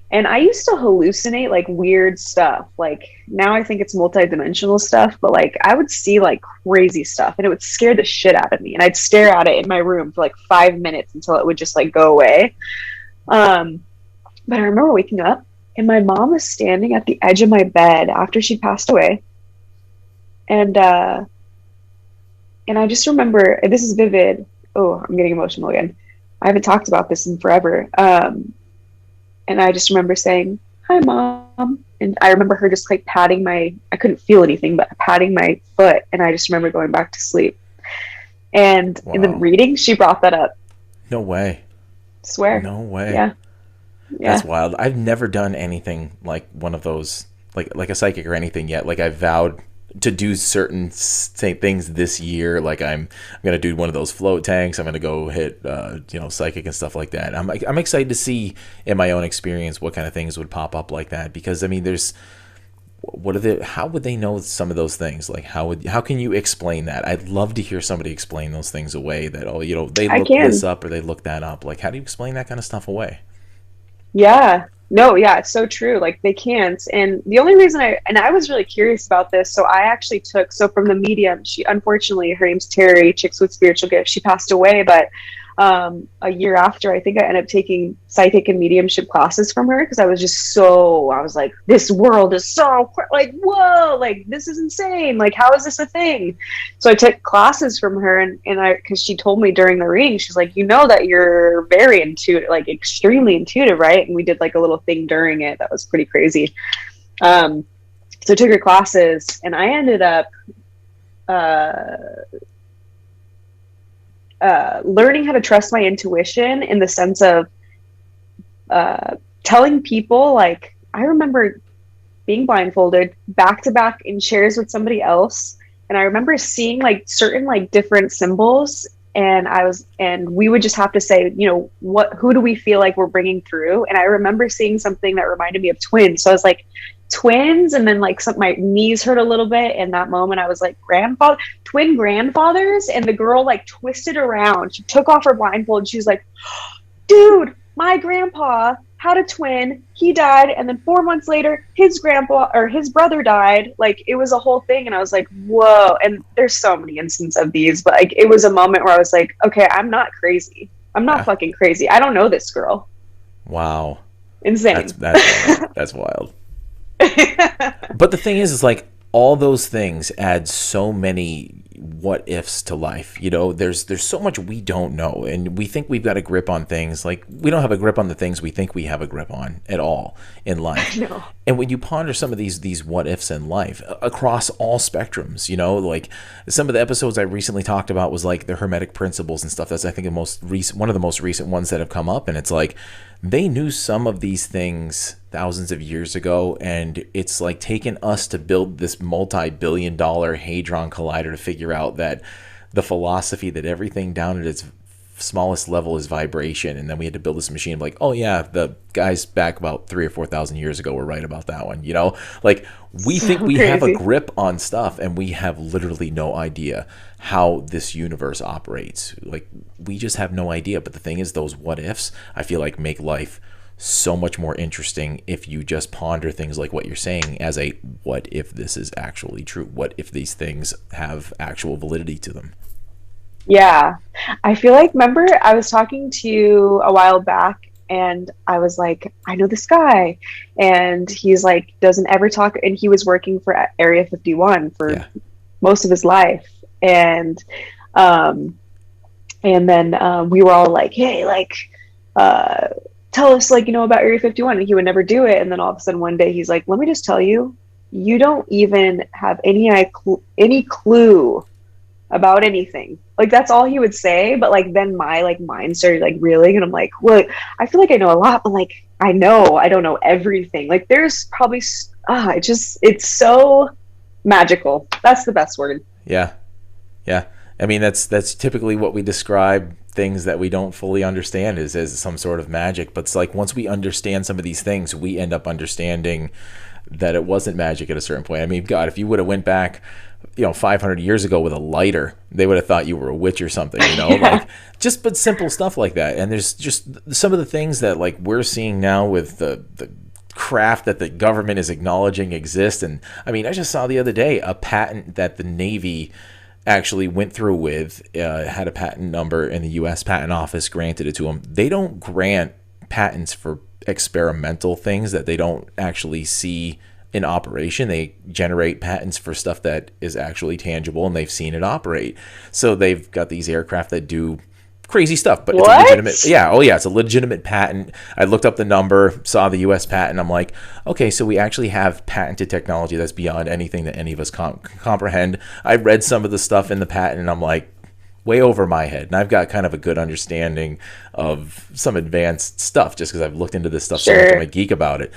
And I used to hallucinate like weird stuff. Like now I think it's multidimensional stuff, but like I would see like crazy stuff and it would scare the shit out of me. And I'd stare at it in my room for like 5 minutes until it would just like go away. But I remember waking up and my mom was standing at the edge of my bed after she passed away. And I just remember, this is vivid. Oh, I'm getting emotional again. I haven't talked about this in forever. And I just remember saying, hi, Mom. And I remember her just like patting I couldn't feel anything, but patting my foot. And I just remember going back to sleep. And in the reading, she brought that up. No way. Swear. No way. Yeah. That's wild. I've never done anything like one of those, like a psychic or anything yet. Like I vowed to do certain things this year. Like I'm gonna do one of those float tanks. I'm gonna go hit psychic and stuff like that. I'm excited to see in my own experience what kind of things would pop up like that, because I mean how would they know some of those things? Like how can you explain that? I'd love to hear somebody explain those things away, that they look this up or they look that up. Like how do you explain that kind of stuff away? Yeah. No, yeah, it's so true. Like they can't. And the only reason I was really curious about this. So I actually from the medium, she, unfortunately, her name's Terry, Chicks with Spiritual Gifts. She passed away, but a year after, I think I ended up taking psychic and mediumship classes from her, because I was like, this world is so like, whoa, like this is insane. Like, how is this a thing? So I took classes from her, and because she told me during the reading, she's like, that you're very intuitive, like extremely intuitive, right? And we did like a little thing during it that was pretty crazy. So I took her classes, and I ended up learning how to trust my intuition, in the sense of telling people, like, I remember being blindfolded back to back in chairs with somebody else, and I remember seeing like certain like different symbols, and we would just have to say, who do we feel like we're bringing through? And I remember seeing something that reminded me of twins. So I was like, twins, and then like my knees hurt a little bit. In that moment, I was like, twin grandfathers, and the girl like twisted around. She took off her blindfold, and she was like, dude, my grandpa had a twin, he died, and then 4 months later his brother died. Like, it was a whole thing, and I was like, whoa. And there's so many instances of these, but like, it was a moment where I was like, okay, I'm not crazy. I'm not fucking crazy. I don't know this girl. Wow. Insane. That's wild. But the thing is like, all those things add so many what ifs to life. You know, there's so much we don't know, and we think we've got a grip on things. Like, we don't have a grip on the things we think we have a grip on at all in life. No. And when you ponder some of these what ifs in life across all spectrums, you know, like some of the episodes I recently talked about was like the Hermetic principles and stuff. That's, I think, one of the most recent ones that have come up, and it's like they knew some of these things thousands of years ago, and it's like taken us to build this multi-billion-dollar hadron collider to figure out that the philosophy that everything down at its smallest level is vibration, and then we had to build this machine like, oh yeah, the guys back about 3,000 or 4,000 years ago were right about that one. You know, like, we think we have a grip on stuff, and we have literally no idea how this universe operates. Like, we just have no idea. But the thing is, those what ifs, I feel like, make life so much more interesting if you just ponder things like what you're saying as a, what if this is actually true? What if these things have actual validity to them? Yeah. I feel like, remember, I was talking to you a while back, and I was like, I know this guy, and he's like, doesn't ever talk, and he was working for Area 51 for most of his life. And then we were all like, hey, like, tell us, like, you know, about Area 51. And he would never do it. And then all of a sudden one day he's like, let me just tell you, you don't even have any clue about anything. Like, that's all he would say. But like, then my like mind started like reeling, and I'm like, well, I feel like I know a lot, but like, I don't know everything. Like, there's probably it's so magical. That's the best word. Yeah. I mean, that's typically what we describe things that we don't fully understand is as some sort of magic. But it's like, once we understand some of these things, we end up understanding that it wasn't magic at a certain point. I mean, God, if you would have went back, 500 years ago with a lighter, they would have thought you were a witch or something, like, but simple stuff like that. And there's just some of the things that like we're seeing now with the craft that the government is acknowledging exist. And I mean, I just saw the other day a patent that the Navy actually went through with, had a patent number, in the U.S. Patent Office granted it to them. They don't grant patents for experimental things that they don't actually see in operation. They generate patents for stuff that is actually tangible, and they've seen it operate. So they've got these aircraft that do crazy stuff, but it's a legitimate, it's a legitimate patent. I looked up the number, saw the U.S. patent. I'm like, okay, so we actually have patented technology that's beyond anything that any of us comprehend. I read some of the stuff in the patent, and I'm like, way over my head. And I've got kind of a good understanding of some advanced stuff just because I've looked into this stuff so much. I'm a geek about it.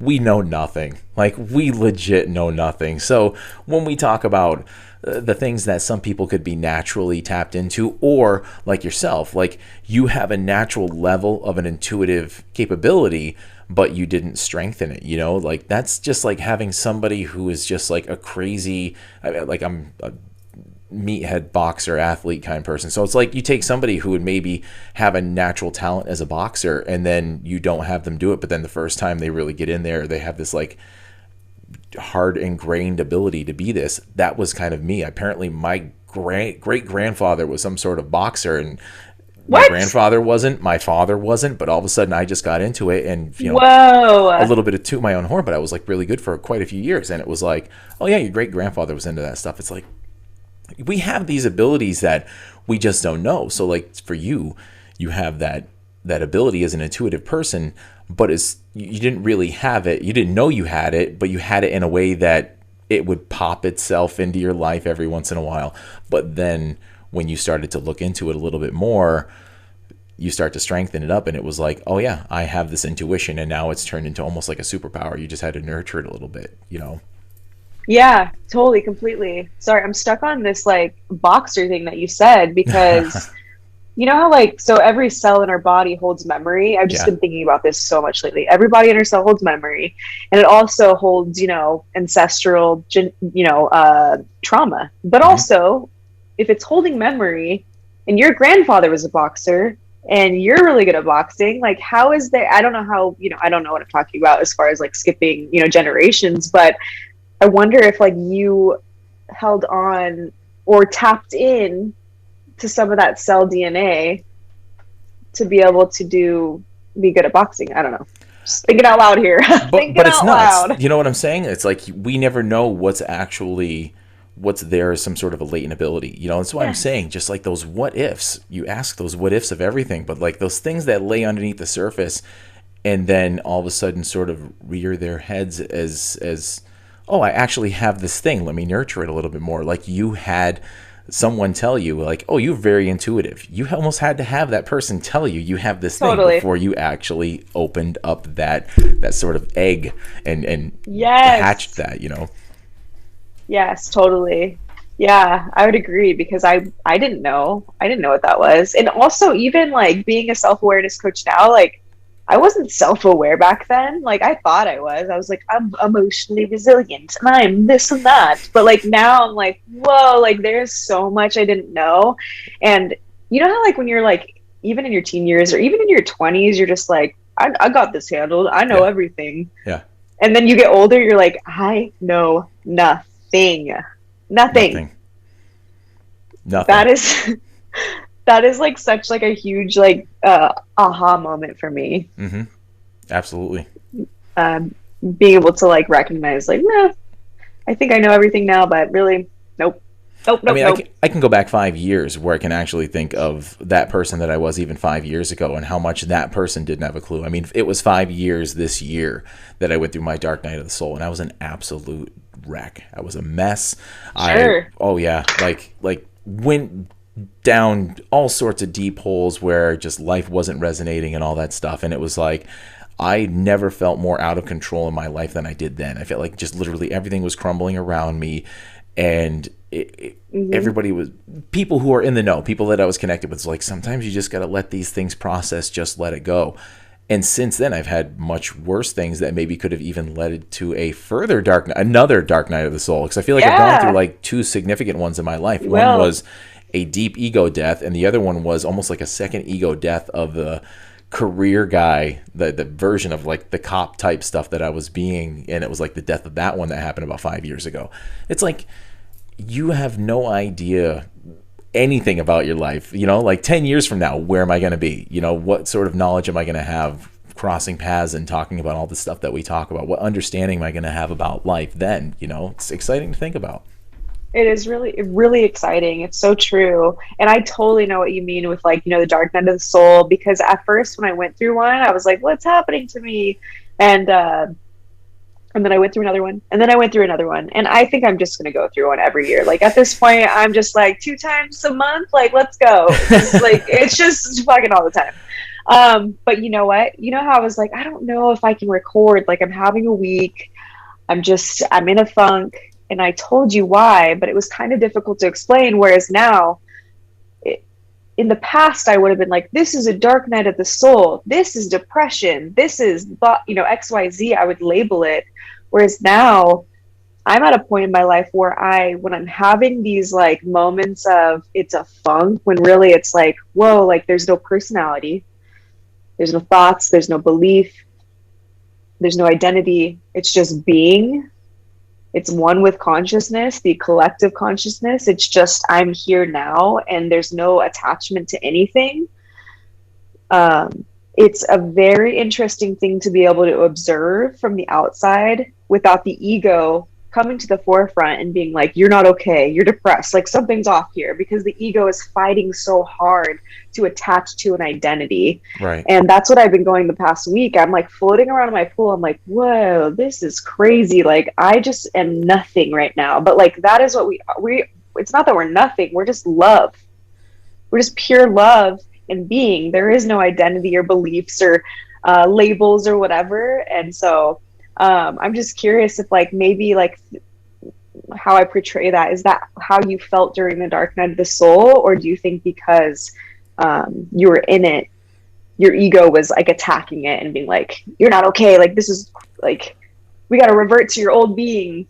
We know nothing. Like, we legit know nothing. So when we talk about the things that some people could be naturally tapped into, or like yourself, like, you have a natural level of an intuitive capability, but you didn't strengthen it, like, that's just like having somebody who is just like a crazy, like, I'm a meathead boxer athlete kind of person. So it's like, you take somebody who would maybe have a natural talent as a boxer, and then you don't have them do it, but then the first time they really get in there, they have this like hard ingrained ability to be this. That was kind of me. Apparently my great grandfather was some sort of boxer, and my grandfather wasn't, my father wasn't, but all of a sudden I just got into it, and whoa, a little bit of toot my own horn, but I was like really good for quite a few years. And it was like, oh yeah, your great grandfather was into that stuff. It's like, we have these abilities that we just don't know. So like, for you have that ability as an intuitive person, but you didn't really have it. You didn't know you had it, but you had it in a way that it would pop itself into your life every once in a while. But then when you started to look into it a little bit more, you start to strengthen it up, and it was like, oh yeah, I have this intuition, and now it's turned into almost like a superpower. You just had to nurture it a little bit, Yeah, totally, completely. Sorry, I'm stuck on this like boxer thing that you said, because You know how like, so every cell in our body holds memory. I've just been thinking about this so much lately. Everybody in our cell holds memory, and it also holds, ancestral, trauma. But also, if it's holding memory, and your grandfather was a boxer, and you're really good at boxing, like how is there? I don't know how. I don't know what I'm talking about as far as like skipping, generations. But I wonder if like you held on or tapped in to some of that cell DNA to be able to be good at boxing. I don't know. Just thinking out loud here. But it's not. You know what I'm saying? It's like we never know what's there as some sort of a latent ability. That's why I'm saying just like those what ifs. You ask those what ifs of everything, but like those things that lay underneath the surface and then all of a sudden sort of rear their heads as oh, I actually have this thing. Let me nurture it a little bit more. Like you had someone tell you like, oh, you're very intuitive. You almost had to have that person tell you have this thing before you actually opened up that sort of egg and hatched that, Yes, totally. Yeah, I would agree because I didn't know what that was. And also even like being a self-awareness coach now, like I wasn't self-aware back then. Like I thought I was like, I'm emotionally resilient and I'm this and that. But like now I'm like, whoa, like there's so much I didn't know. And you know how like when you're like, even in your teen years or even in your 20s, you're just like, I got this handled. I know everything. Yeah. And then you get older, you're like, I know nothing. Nothing. That is like such like a huge like aha moment for me. Mm-hmm. Absolutely. Being able to like recognize like, nah, I think I know everything now, but really, nope. I mean, I can go back 5 years where I can actually think of that person that I was even 5 years ago and how much that person didn't have a clue. I mean, it was 5 years this year that I went through my dark night of the soul, and I was an absolute wreck. I was a mess. Sure. Like went down all sorts of deep holes where just life wasn't resonating and all that stuff. And it was like, I never felt more out of control in my life than I did then. I felt like just literally everything was crumbling around me. And everybody was, people who are in the know, people that I was connected with, was like, sometimes you just got to let these things process, just let it go. And since then, I've had much worse things that maybe could have even led to another dark night of the soul. Because I feel like I've gone through like two significant ones in my life. One was a deep ego death, and the other one was almost like a second ego death of the career guy, the version of like the cop type stuff that I was being, and it was like the death of that one that happened about 5 years ago. It's like you have no idea anything about your life, like 10 years from now, where am I going to be? What sort of knowledge am I going to have crossing paths and talking about all the stuff that we talk about? What understanding am I going to have about life then? It's exciting to think about. It is really, really exciting. It's so true. And I totally know what you mean with like, the dark night of the soul, because at first when I went through one, I was like, what's happening to me? And then I went through another one, and then I went through another one. And I think I'm just going to go through one every year. Like at this point, I'm just like 2 times a month. Like, let's go. It's just fucking all the time. But you know what? You know how I was like, I don't know if I can record. Like I'm having a week. I'm in a funk. And I told you why, but it was kind of difficult to explain. Whereas now, in the past, I would have been like, this is a dark night of the soul. This is depression. This is, XYZ. I would label it. Whereas now, I'm at a point in my life where when I'm having these like moments of it's a funk, when really it's like, whoa, like there's no personality. There's no thoughts. There's no belief. There's no identity. It's just being. It's one with consciousness, the collective consciousness. It's just, I'm here now, and there's no attachment to anything. It's a very interesting thing to be able to observe from the outside without the ego coming to the forefront and being like, you're not okay, you're depressed, like something's off here, because the ego is fighting so hard to attach to an identity. Right. And that's what I've been going the past week. I'm like floating around in my pool. I'm like, whoa, this is crazy. Like I just am nothing right now. But like that is what we it's not that we're nothing. We're just love. We're just pure love and being. There is no identity or beliefs or labels or whatever. And so I'm just curious if like maybe like how I portray that, is that how you felt during the dark night of the soul? Or do you think because you were in it, your ego was like attacking it and being like, you're not okay. Like, this is like, we got to revert to your old being.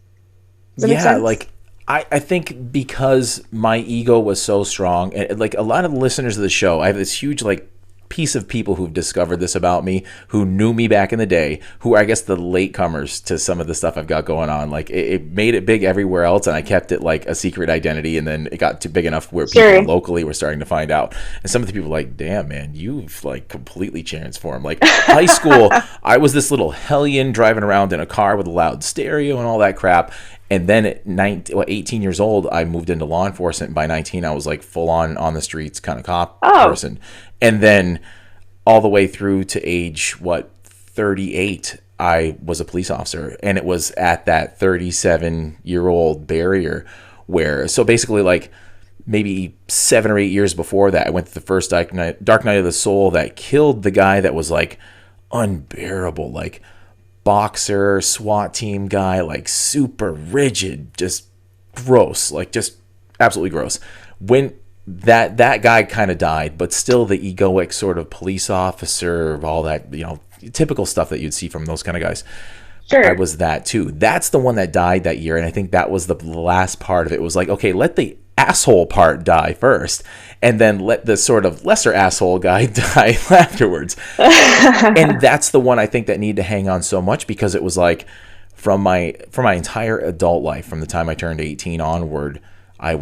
Does that make sense? Like I think because my ego was so strong, and like a lot of the listeners of the show, I have this huge like piece of people who've discovered this about me, who knew me back in the day, who are, I guess, the latecomers to some of the stuff I've got going on. Like it made it big everywhere else, and I kept it like a secret identity, and then it got too big enough where people locally were starting to find out. And some of the people were like, damn, man, you've like completely transformed. Like high school, I was this little hellion driving around in a car with a loud stereo and all that crap. And then at 18 years old, I moved into law enforcement. By 19, I was like full on the streets kind of cop person. And then all the way through to age, 38, I was a police officer. And it was at that 37-year-old barrier where, so basically like maybe 7 or 8 years before that, I went to the first Dark Night of the Soul that killed the guy that was like unbearable, like boxer, SWAT team guy, like super rigid, just gross, like just absolutely gross. When that guy kind of died, but still the egoic sort of police officer, all that, you know, typical stuff that you'd see from those kind of guys. Sure. I was that too. That's the one that died that year, and I think that was the last part of it. It was like, okay, let the asshole part die first, and then let the sort of lesser asshole guy die afterwards. And that's the one I think that needed to hang on so much, because it was like from my entire adult life, from the time I turned 18 onward, I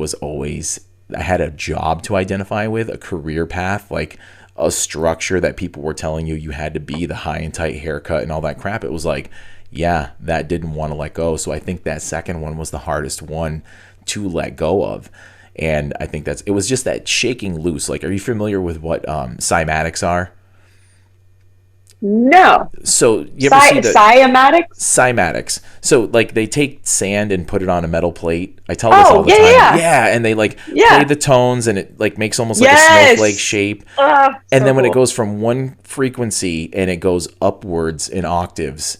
had a job to identify with, a career path, like a structure that people were telling you had to be, the high and tight haircut and all that crap. It was like, yeah, that didn't want to let go. So I think that second one was the hardest one to let go of. And I think it was just that shaking loose. Like, are you familiar with what cymatics are? No. So you ever see the cymatics? Cymatics. So like they take sand and put it on a metal plate. I tell this all the time. Yeah, and they like play the tones, and it like makes almost like a snowflake shape. And then when it goes from one frequency and it goes upwards in octaves,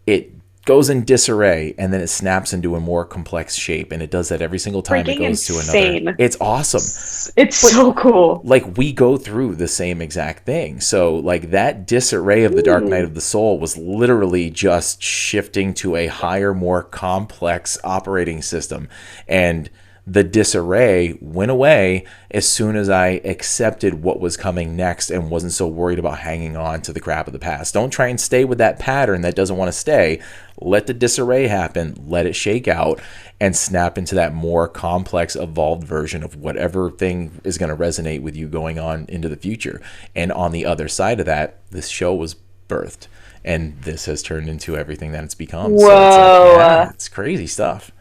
it goes in disarray, and then it snaps into a more complex shape, and it does that every single time it goes to another. It's awesome. It's so cool. Like, we go through the same exact thing. So like that disarray of the Dark Night of the Soul was literally just shifting to a higher, more complex operating system, and the disarray went away as soon as I accepted what was coming next and wasn't so worried about hanging on to the crap of the past. Don't try and stay with that pattern that doesn't want to stay. Let the disarray happen, let it shake out, and snap into that more complex, evolved version of whatever thing is going to resonate with you going on into the future. And on the other side of that, this show was birthed, and this has turned into everything that it's become. Whoa. So it's like, it's crazy stuff.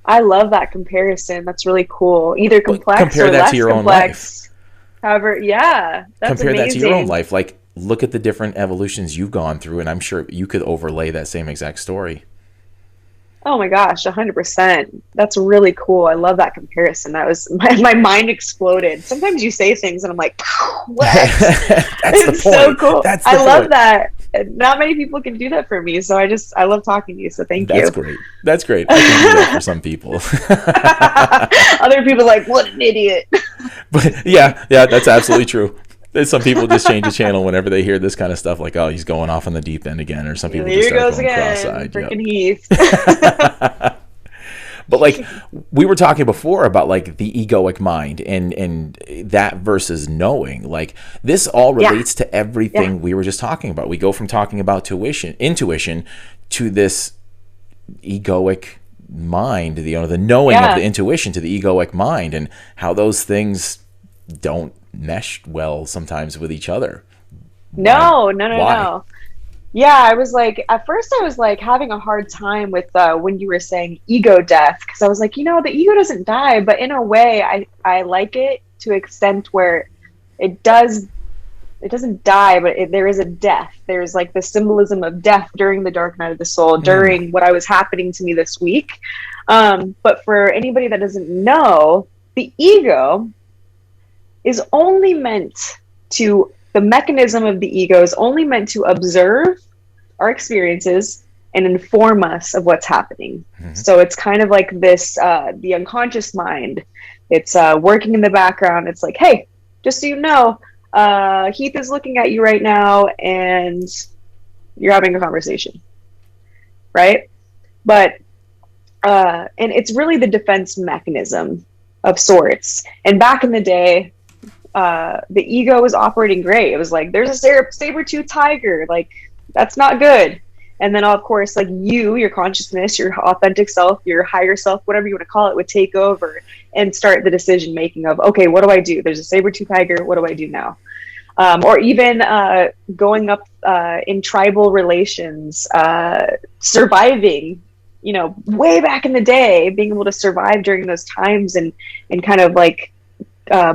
I love that comparison. That's really cool. Either complex compare or that less to your complex. Own life. However, yeah, that's compare amazing. that to your own life. Like, look at the different evolutions you've gone through, and I'm sure you could overlay that same exact story. Oh my gosh, 100%. That's really cool. I love that comparison. That was my mind exploded. Sometimes you say things and I'm like, what? It's so cool. I love that. Not many people can do that for me. So I love talking to you. So thank you. That's great. That's great. I can do that for some people. Other people are like, what an idiot. But yeah, that's absolutely true. Some people just change the channel whenever they hear this kind of stuff, like, oh, he's going off on the deep end again, or some people just start going cross-eyed. Freaking Heath. But like we were talking before about like the egoic mind and that versus knowing, like this all relates to everything we were just talking about. We go from talking about intuition to this egoic mind, the knowing of the intuition to the egoic mind, and how those things don't mesh well sometimes with each other. No. Yeah, I was like, at first I was like having a hard time with when you were saying ego death, because I was like, the ego doesn't die, but in a way I like it to an extent where it doesn't die, but there is a death. There's like the symbolism of death during the Dark Night of the Soul, during what was happening to me this week. But for anybody that doesn't know, the ego is only meant to, the mechanism of the ego is only meant to observe our experiences and inform us of what's happening. Mm-hmm. So it's kind of like this, the unconscious mind. It's working in the background. It's like, hey, just so you know, Heath is looking at you right now and you're having a conversation, right? But and it's really the defense mechanism of sorts. And back in the day, the ego was operating great. It was like, there's a saber-tooth tiger, like that's not good. And then of course, like your consciousness, your authentic self, your higher self, whatever you want to call it, would take over and start the decision making of, okay, what do I do? There's a saber-tooth tiger, what do I do now? Or even going up in tribal relations, surviving, way back in the day, being able to survive during those times and kind of like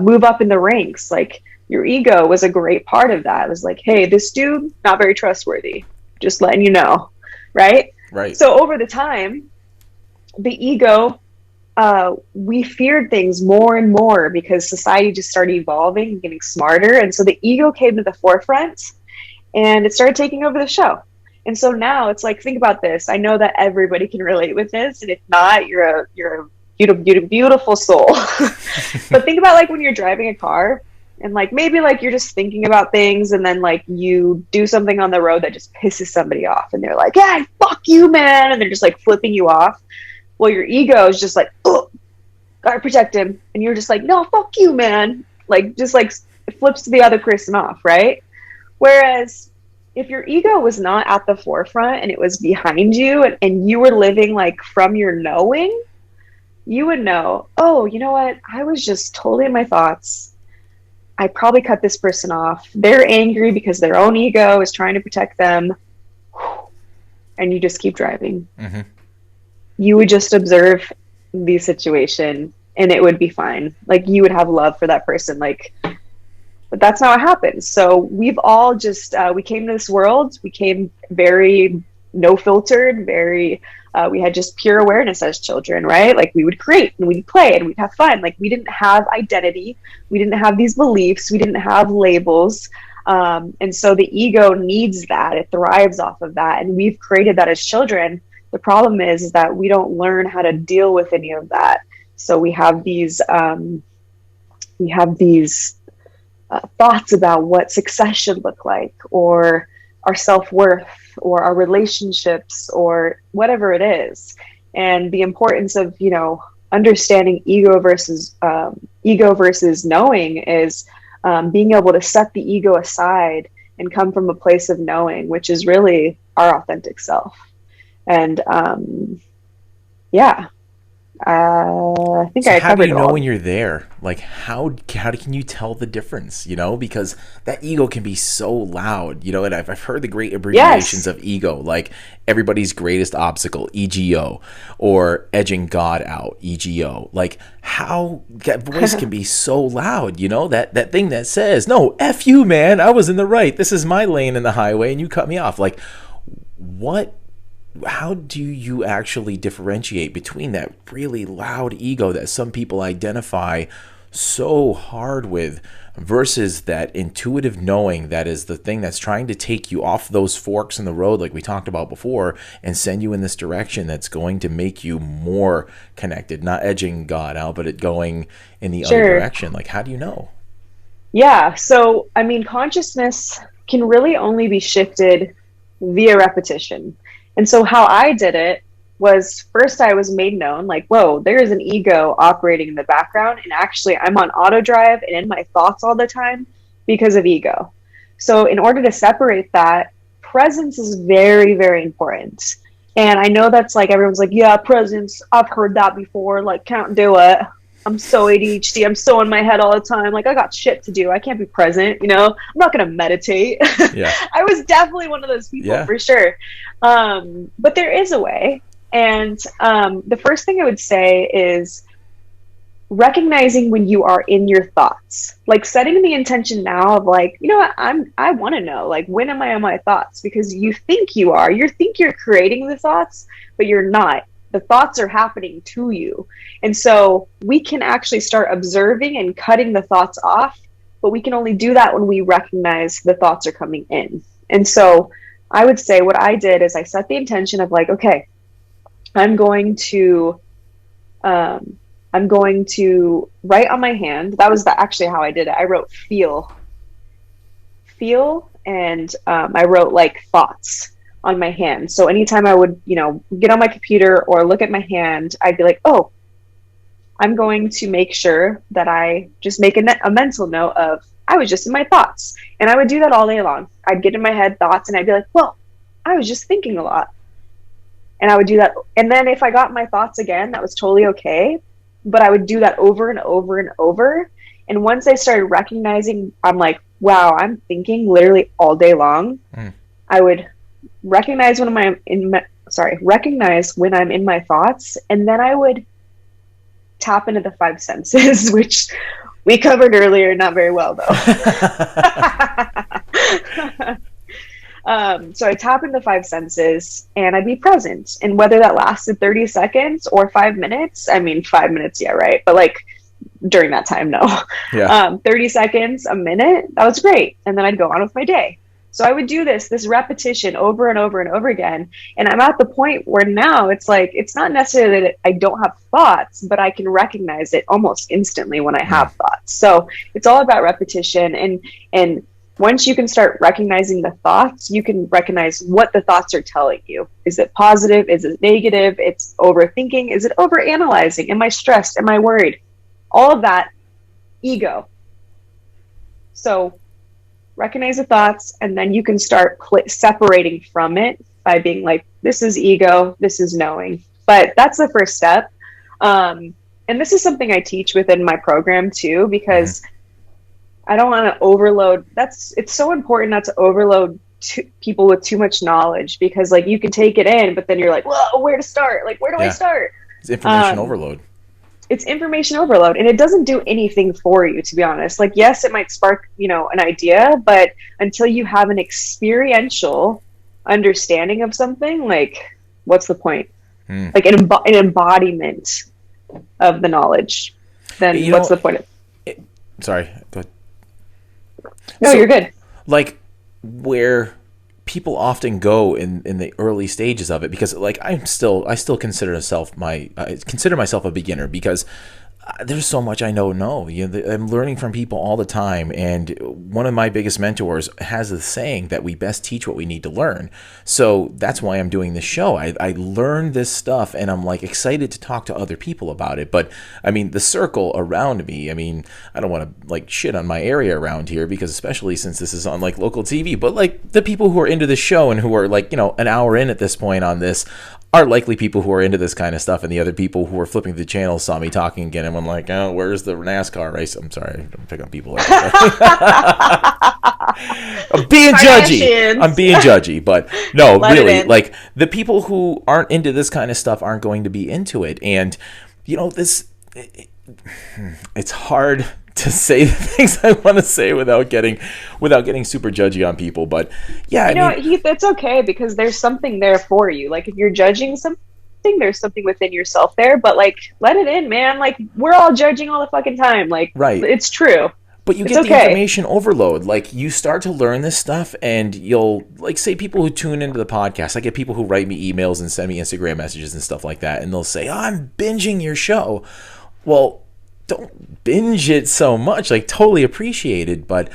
move up in the ranks. Like your ego was a great part of that. It was like, hey, this dude, not very trustworthy, just letting you know, right? Right. So over the time, the ego, we feared things more and more because society just started evolving and getting smarter. And so the ego came to the forefront and it started taking over the show. And so now it's like, think about this. I know that everybody can relate with this. And if not, you're a beautiful soul. But think about like when you're driving a car and like maybe like you're just thinking about things and then like you do something on the road that just pisses somebody off and they're like, hey, fuck you, man. And they're just like flipping you off. Well, your ego is just like, oh, gotta protect him. And you're just like, no, fuck you, man. Like, just like flips the other person off, right? Whereas if your ego was not at the forefront and it was behind you and you were living like from your knowing, you would know, oh, you know what? I was just totally in my thoughts. I probably cut this person off. They're angry because their own ego is trying to protect them. And you just keep driving. Mm-hmm. You would just observe the situation and it would be fine. Like you would have love for that person. Like, but that's not what happens. So we've all just, we came to this world, we came very no filtered, very, we had just pure awareness as children, right? Like we would create and we'd play and we'd have fun. Like we didn't have identity. We didn't have these beliefs. We didn't have labels. And so the ego needs that. It thrives off of that. And we've created that as children. The problem is that we don't learn how to deal with any of that. So we have these thoughts about what success should look like, or our self-worth, or our relationships, or whatever it is. And the importance of, understanding ego versus knowing is being able to set the ego aside and come from a place of knowing, which is really our authentic self. And I think so I covered it all. How do you know when you're there? Like how can you tell the difference? Because that ego can be so loud. And I've heard the great abbreviations of ego, like everybody's greatest obstacle, EGO, or edging God out, EGO. Like how that voice can be so loud. That thing that says, no, F you, man, I was in the right. This is my lane in the highway, and you cut me off. Like what? How do you actually differentiate between that really loud ego that some people identify so hard with versus that intuitive knowing that is the thing that's trying to take you off those forks in the road like we talked about before and send you in this direction that's going to make you more connected, not edging God out, but it going in the other direction? Like, how do you know? Yeah. So, consciousness can really only be shifted via repetition. And so how I did it was first I was made known, like, whoa, there is an ego operating in the background. And actually I'm on auto drive and in my thoughts all the time because of ego. So in order to separate that, presence is very, very important. And I know that's like, everyone's like, yeah, presence, I've heard that before. Like, can't do it. I'm so ADHD. I'm so in my head all the time. Like, I got shit to do. I can't be present. I'm not going to meditate. Yeah. I was definitely one of those people for sure. But there is a way. And the first thing I would say is recognizing when you are in your thoughts, like setting the intention now of like, you know what, I want to know, like, when am I in my thoughts? Because you think you are, you're creating the thoughts, but you're not. The thoughts are happening to you. And so we can actually start observing and cutting the thoughts off, but we can only do that when we recognize the thoughts are coming in. And so I would say what I did is I set the intention of like, okay, I'm going to I'm going to write on my hand. That was actually how I did it. I wrote feel, and I wrote like thoughts on my hand. So anytime I would, get on my computer or look at my hand, I'd be like, oh, I'm going to make sure that I just make a mental note of, I was just in my thoughts. And I would do that all day long. I'd get in my head thoughts and I'd be like, well, I was just thinking a lot. And I would do that. And then if I got my thoughts again, that was totally okay. But I would do that over and over and over. And once I started recognizing, I'm like, wow, I'm thinking literally all day long. I would recognize when recognize when I'm in my thoughts. And then I would tap into the five senses, which we covered earlier, not very well though. So I tap into five senses and I'd be present. And whether that lasted 30 seconds or 5 minutes, 5 minutes, yeah, right. But like during that time, no. Yeah. 30 seconds, a minute, that was great. And then I'd go on with my day. So I would do this repetition over and over and over again. And I'm at the point where now it's like, it's not necessarily that I don't have thoughts, but I can recognize it almost instantly when I have thoughts. So it's all about repetition. And once you can start recognizing the thoughts, you can recognize what the thoughts are telling you. Is it positive? Is it negative? It's overthinking. Is it overanalyzing? Am I stressed? Am I worried? All of that, ego. So recognize the thoughts, and then you can start separating from it by being like, this is ego, this is knowing. But that's the first step. And this is something I teach within my program too, because I don't want to overload. It's so important not to overload people with too much knowledge, because like you can take it in, but then you're like, whoa, where to start? Like, where do I start? It's information overload. It's information overload, and it doesn't do anything for you, to be honest. Like, yes, it might spark, an idea, but until you have an experiential understanding of something, like, what's the point? Like an embodiment of the knowledge, then what's the point of Sorry, go ahead. No, you're good. Like, where people often go in the early stages of it, because like I still consider myself a beginner, because there's so much I don't know. I'm learning from people all the time, and one of my biggest mentors has a saying that we best teach what we need to learn. So that's why I'm doing this show. I learn this stuff, and I'm like excited to talk to other people about it. But I mean, the circle around me, I don't want to like shit on my area around here, because especially since this is on like local TV, but like the people who are into this show and who are like, an hour in at this point on this, are likely people who are into this kind of stuff, and the other people who are flipping the channel saw me talking again and I'm like, oh, where's the NASCAR race? I'm sorry, I'm picking on people like that. I'm being judgy, but no, really, like the people who aren't into this kind of stuff aren't going to be into it. And it's hard to say the things I want to say without getting super judgy on people. But yeah, Heath, it's okay, because there's something there for you. Like if you're judging something, there's something within yourself there, but like let it in, man. Like we're all judging all the fucking time. Like, right. It's true. But you get the information overload. Like you start to learn this stuff, and you'll like say people who tune into the podcast. I get people who write me emails and send me Instagram messages and stuff like that, and they'll say, oh, I'm binging your show. Well, don't binge it so much. Like totally appreciated, but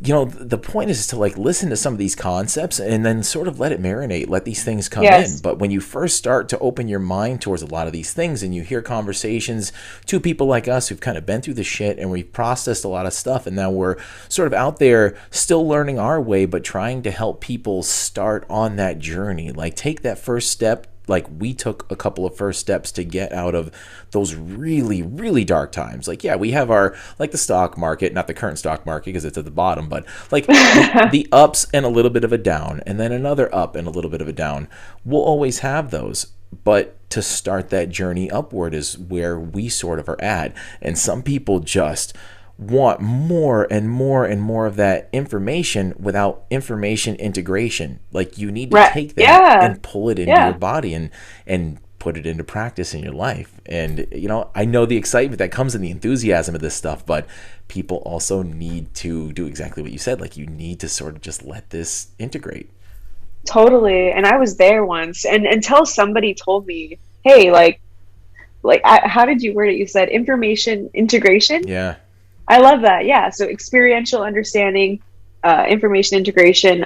the point is to like listen to some of these concepts and then sort of let it marinate, let these things come in. But when you first start to open your mind towards a lot of these things, and you hear conversations to people like us who've kind of been through the shit and we've processed a lot of stuff, and now we're sort of out there still learning our way, but trying to help people start on that journey, like take that first step. Like we took a couple of first steps to get out of those really, really dark times. Like, yeah, we have our, like the stock market, not the current stock market because it's at the bottom, but like the ups and a little bit of a down, and then another up and a little bit of a down. We'll always have those. But to start that journey upward is where we sort of are at. And some people just want more and more and more of that information without information integration. Like you need to take that and pull it into your body and put it into practice in your life. And I know the excitement that comes in the enthusiasm of this stuff, but people also need to do exactly what you said. Like you need to sort of just let this integrate. Totally. And I was there once, and until somebody told me, hey, like like, how did you word it? You said information integration. Yeah. I love that. Yeah. So experiential understanding, information integration.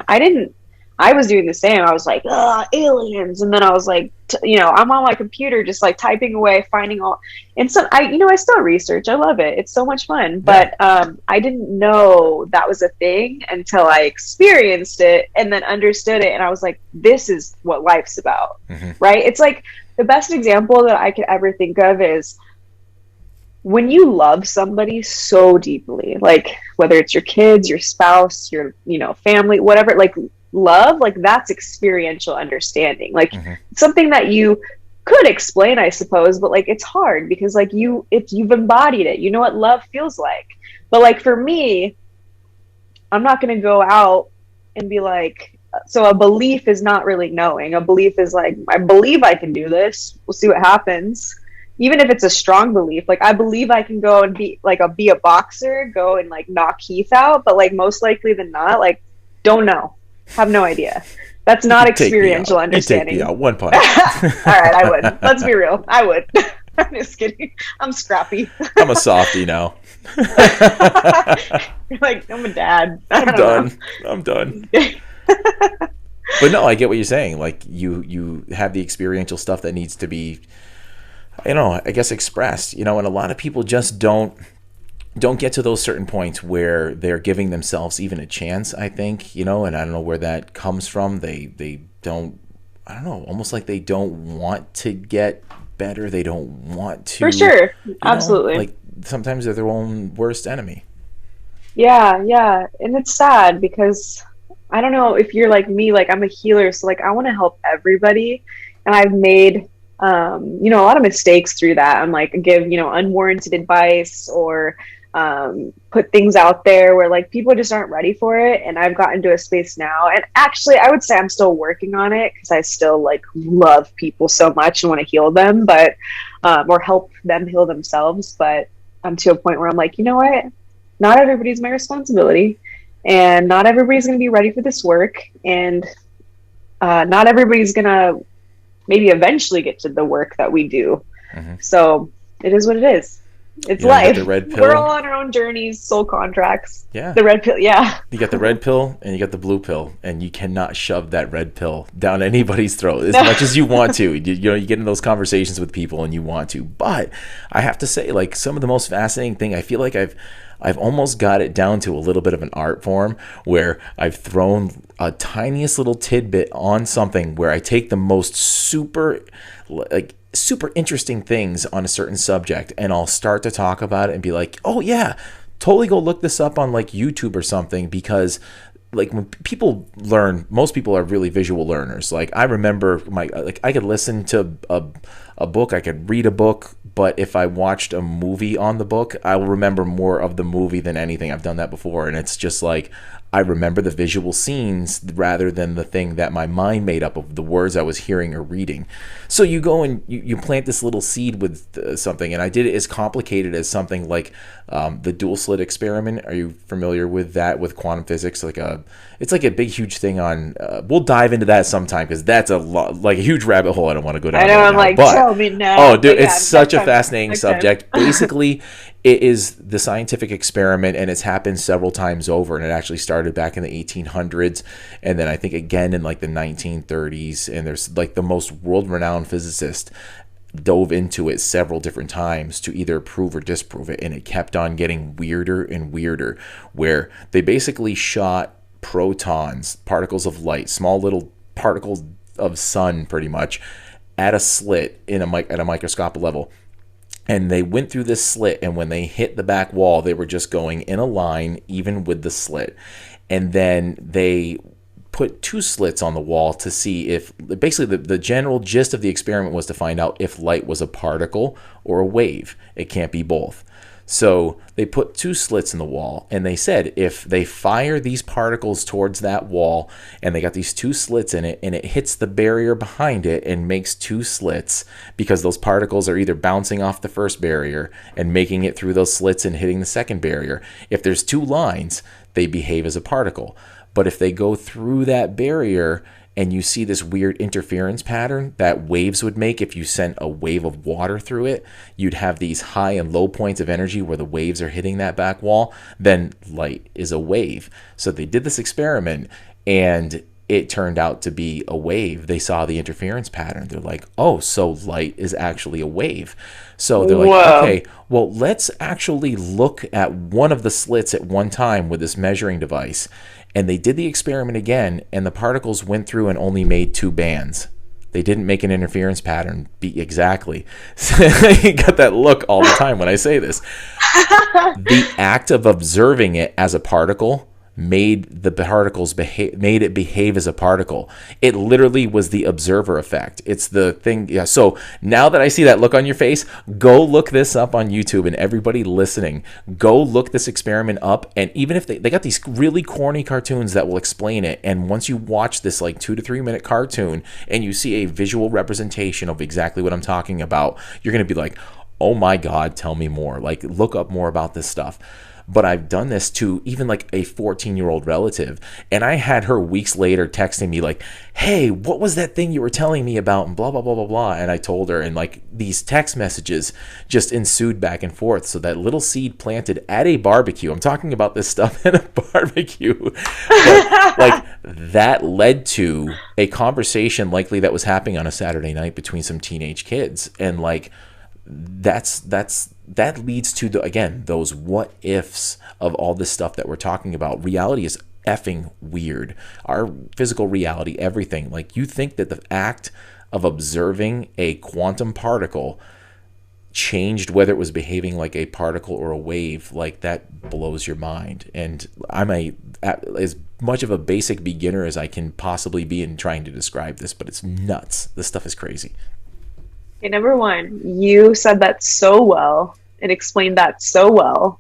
I was doing the same. I was like, aliens. And then I was like, I'm on my computer, just like typing away, finding all, and so I still research. I love it. It's so much fun. But, I didn't know that was a thing until I experienced it and then understood it. And I was like, this is what life's about. Right. It's like the best example that I could ever think of is when you love somebody so deeply, like whether it's your kids, your spouse, your, family, whatever, like love, like that's experiential understanding, like something that you could explain, I suppose, but like it's hard because like if you've embodied it, you know what love feels like. But like for me, I'm not going to go out and be like, so a belief is not really knowing. A belief is like, I believe I can do this. We'll see what happens. Even if it's a strong belief, like I believe I can go and be a boxer, go and like knock Keith out, but like most likely than not, like don't know, have no idea. That's not experiential understanding. You take me out one punch. All right, I would. Let's be real, I would. I'm just kidding. I'm scrappy. I'm a softie now. You're like, I'm a dad. I'm done. But no, I get what you're saying. Like you have the experiential stuff that needs to be, I guess expressed, and a lot of people just don't get to those certain points where they're giving themselves even a chance, I think, and I don't know where that comes from. They don't, I don't know, almost like they don't want to get better. They don't want to. For sure. Absolutely. Like sometimes they're their own worst enemy. Yeah. And it's sad because I don't know if you're like me, like I'm a healer. So like I want to help everybody. And I've made a lot of mistakes through that. I'm like, give, unwarranted advice or put things out there where like people just aren't ready for it. And I've gotten to a space now. And actually, I would say I'm still working on it because I still like love people so much and want to heal them, but or help them heal themselves. But I'm to a point where I'm like, you know what? Not everybody's my responsibility. And not everybody's going to be ready for this work. And not everybody's going to maybe eventually get to the work that we do. So it is what it is. It's life. The red pill. We're all on our own journeys, soul contracts. Yeah. The red pill. Yeah. You got the red pill and you got the blue pill, and you cannot shove that red pill down anybody's throat as much as you want to. You get in those conversations with people and you want to. But I have to say, like, some of the most fascinating thing, I feel like I've almost got it down to a little bit of an art form where I've thrown a tiniest little tidbit on something where I take the most super interesting things on a certain subject and I'll start to talk about it and be like, oh yeah, totally go look this up on like YouTube or something, because like when people learn, most people are really visual learners. Like I remember I could listen to a book, I could read a book, but if I watched a movie on the book, I will remember more of the movie than anything. I've done that before, and it's just like I remember the visual scenes rather than the thing that my mind made up of the words I was hearing or reading. So you go and you plant this little seed with something, and I did it as complicated as something like the dual slit experiment. Are you familiar with that, with quantum physics? It's like a big, huge thing on. We'll dive into that sometime because that's a huge rabbit hole. I don't want to go down. I know. I'm like, tell me now. Oh, dude, it's such a fascinating subject. Basically, it is the scientific experiment, and it's happened several times over, and it actually started back in the 1800s, and then I think again in like the 1930s, and there's like the most world-renowned physicist dove into it several different times to either prove or disprove it, and it kept on getting weirder and weirder, where they basically shot protons, particles of light, small little particles of sun pretty much, at a slit at a microscopic level. And they went through this slit, and when they hit the back wall, they were just going in a line, even with the slit. And then they put two slits on the wall to see if, basically the general gist of the experiment was to find out if light was a particle or a wave. It can't be both. So they put two slits in the wall, and they said if they fire these particles towards that wall, and they got these two slits in it, and it hits the barrier behind it and makes two slits, because those particles are either bouncing off the first barrier and making it through those slits and hitting the second barrier. If there's two lines, they behave as a particle. But if they go through that barrier and you see this weird interference pattern that waves would make if you sent a wave of water through it. You'd have these high and low points of energy where the waves are hitting that back wall. Then light is a wave. So they did this experiment, and it turned out to be a wave. They saw the interference pattern. They're like, oh, so light is actually a wave. So they're like, okay, well, let's actually look at one of the slits at one time with this measuring device. And they did the experiment again, and the particles went through and only made 2 bands. They didn't make an interference pattern exactly. So you got that look all the time when I say this. The act of observing it as a particle made the particles made it behave as a particle. It literally was the observer effect. It's the thing. Yeah. So now that I see that look on your face, go look this up on YouTube, and everybody listening, go look this experiment up. And even if they got these really corny cartoons that will explain it, and once you watch this like 2 to 3 minute cartoon and you see a visual representation of exactly what I'm talking about, you're going to be like, oh my God, tell me more. Like, look up more about this stuff. But I've done this to even like a 14-year-old relative, and I had her weeks later texting me like, hey, what was that thing you were telling me about, and blah, blah, blah, blah, blah. And I told her, and like these text messages just ensued back and forth. So that little seed planted at a barbecue, I'm talking about this stuff at a barbecue, but like that led to a conversation likely that was happening on a Saturday night between some teenage kids. And like, that leads to those what ifs of all this stuff that we're talking about. Reality is effing weird. Our physical reality, everything. Like, you think that the act of observing a quantum particle changed whether it was behaving like a particle or a wave, like that blows your mind. And I'm as much of a basic beginner as I can possibly be in trying to describe this, but it's nuts. This stuff is crazy. Okay, number one, you said that so well and explained that so well.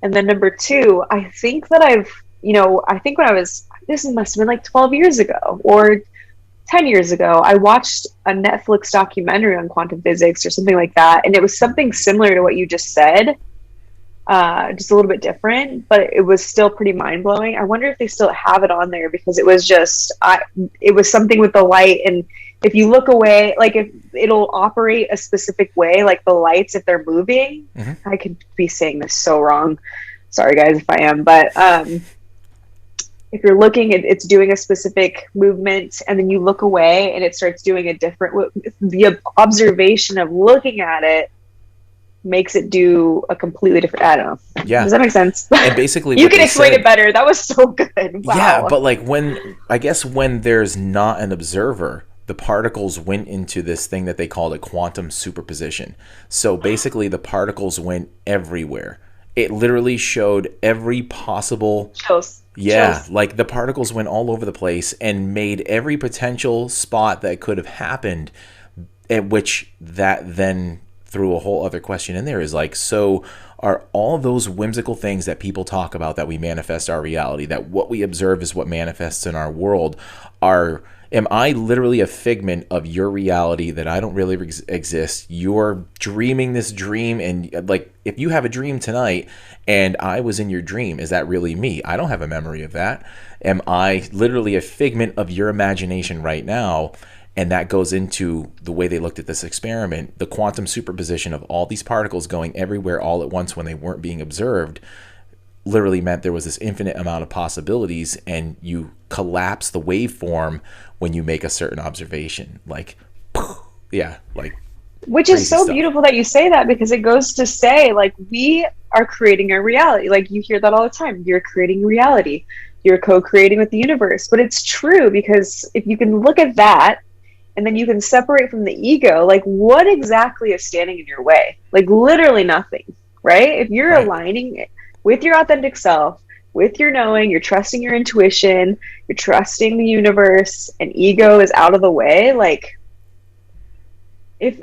And then number two, I think that I think when this must have been like 12 years ago or 10 years ago, I watched a Netflix documentary on quantum physics or something like that. And it was something similar to what you just said, just a little bit different, but it was still pretty mind blowing. I wonder if they still have it on there, because it was it was something with the light. And if you look away, like if it'll operate a specific way, like the lights, if they're moving, I could be saying this so wrong. Sorry guys if I am, but if you're looking, it's doing a specific movement, and then you look away and it starts doing a different, the observation of looking at it makes it do a completely different, I don't know. Yeah. Does that make sense? And basically you can explain it better. That was so good. Wow. Yeah, but like when there's not an observer, the particles went into this thing that they called a quantum superposition. So basically the particles went everywhere. It literally showed every possible... Shows. Like the particles went all over the place and made every potential spot that could have happened, at which that then threw a whole other question in there, is like, so are all those whimsical things that people talk about that we manifest our reality, that what we observe is what manifests in our world, am I literally a figment of your reality that I don't really exist? You're dreaming this dream, and like, if you have a dream tonight and I was in your dream, is that really me? I don't have a memory of that. Am I literally a figment of your imagination right now? And that goes into the way they looked at this experiment. The quantum superposition of all these particles going everywhere all at once when they weren't being observed literally meant there was this infinite amount of possibilities, and you collapse the waveform when you make a certain observation. Like, yeah, like, which is so beautiful that you say that, because it goes to say, like, we are creating our reality. Like, you hear that all the time. You're creating reality. You're co-creating with the universe. But it's true, because if you can look at that, and then you can separate from the ego, like, what exactly is standing in your way? Like, literally nothing, right? If you're aligning with your authentic self, with your knowing, you're trusting your intuition, you're trusting the universe, and ego is out of the way, like, if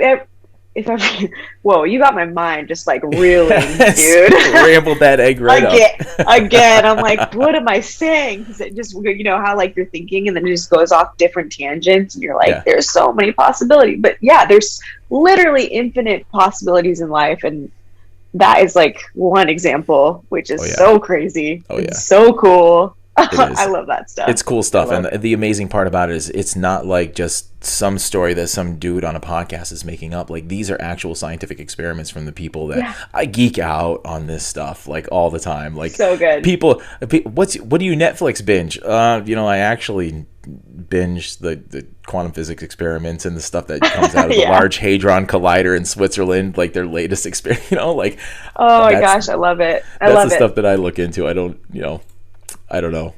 whoa, you got my mind just like reeling, dude. Rambled that egg right again, I'm like, what am I saying? Because it just, you know how like you're thinking and then it just goes off different tangents, and you're like, there's so many possibilities. But yeah, there's literally infinite possibilities in life, and that is like one example, which is so crazy. It's so cool. It is. I love that stuff. It's cool stuff. And the amazing part about it is it's not like just some story that some dude on a podcast is making up. Like, these are actual scientific experiments from the people that I geek out on this stuff like all the time. Like, so good. People, what do you Netflix binge? I actually binge the quantum physics experiments and the stuff that comes out of the Large Hadron Collider in Switzerland, like their latest experiment, Oh my gosh, I love it. That's the stuff that I look into. I don't know.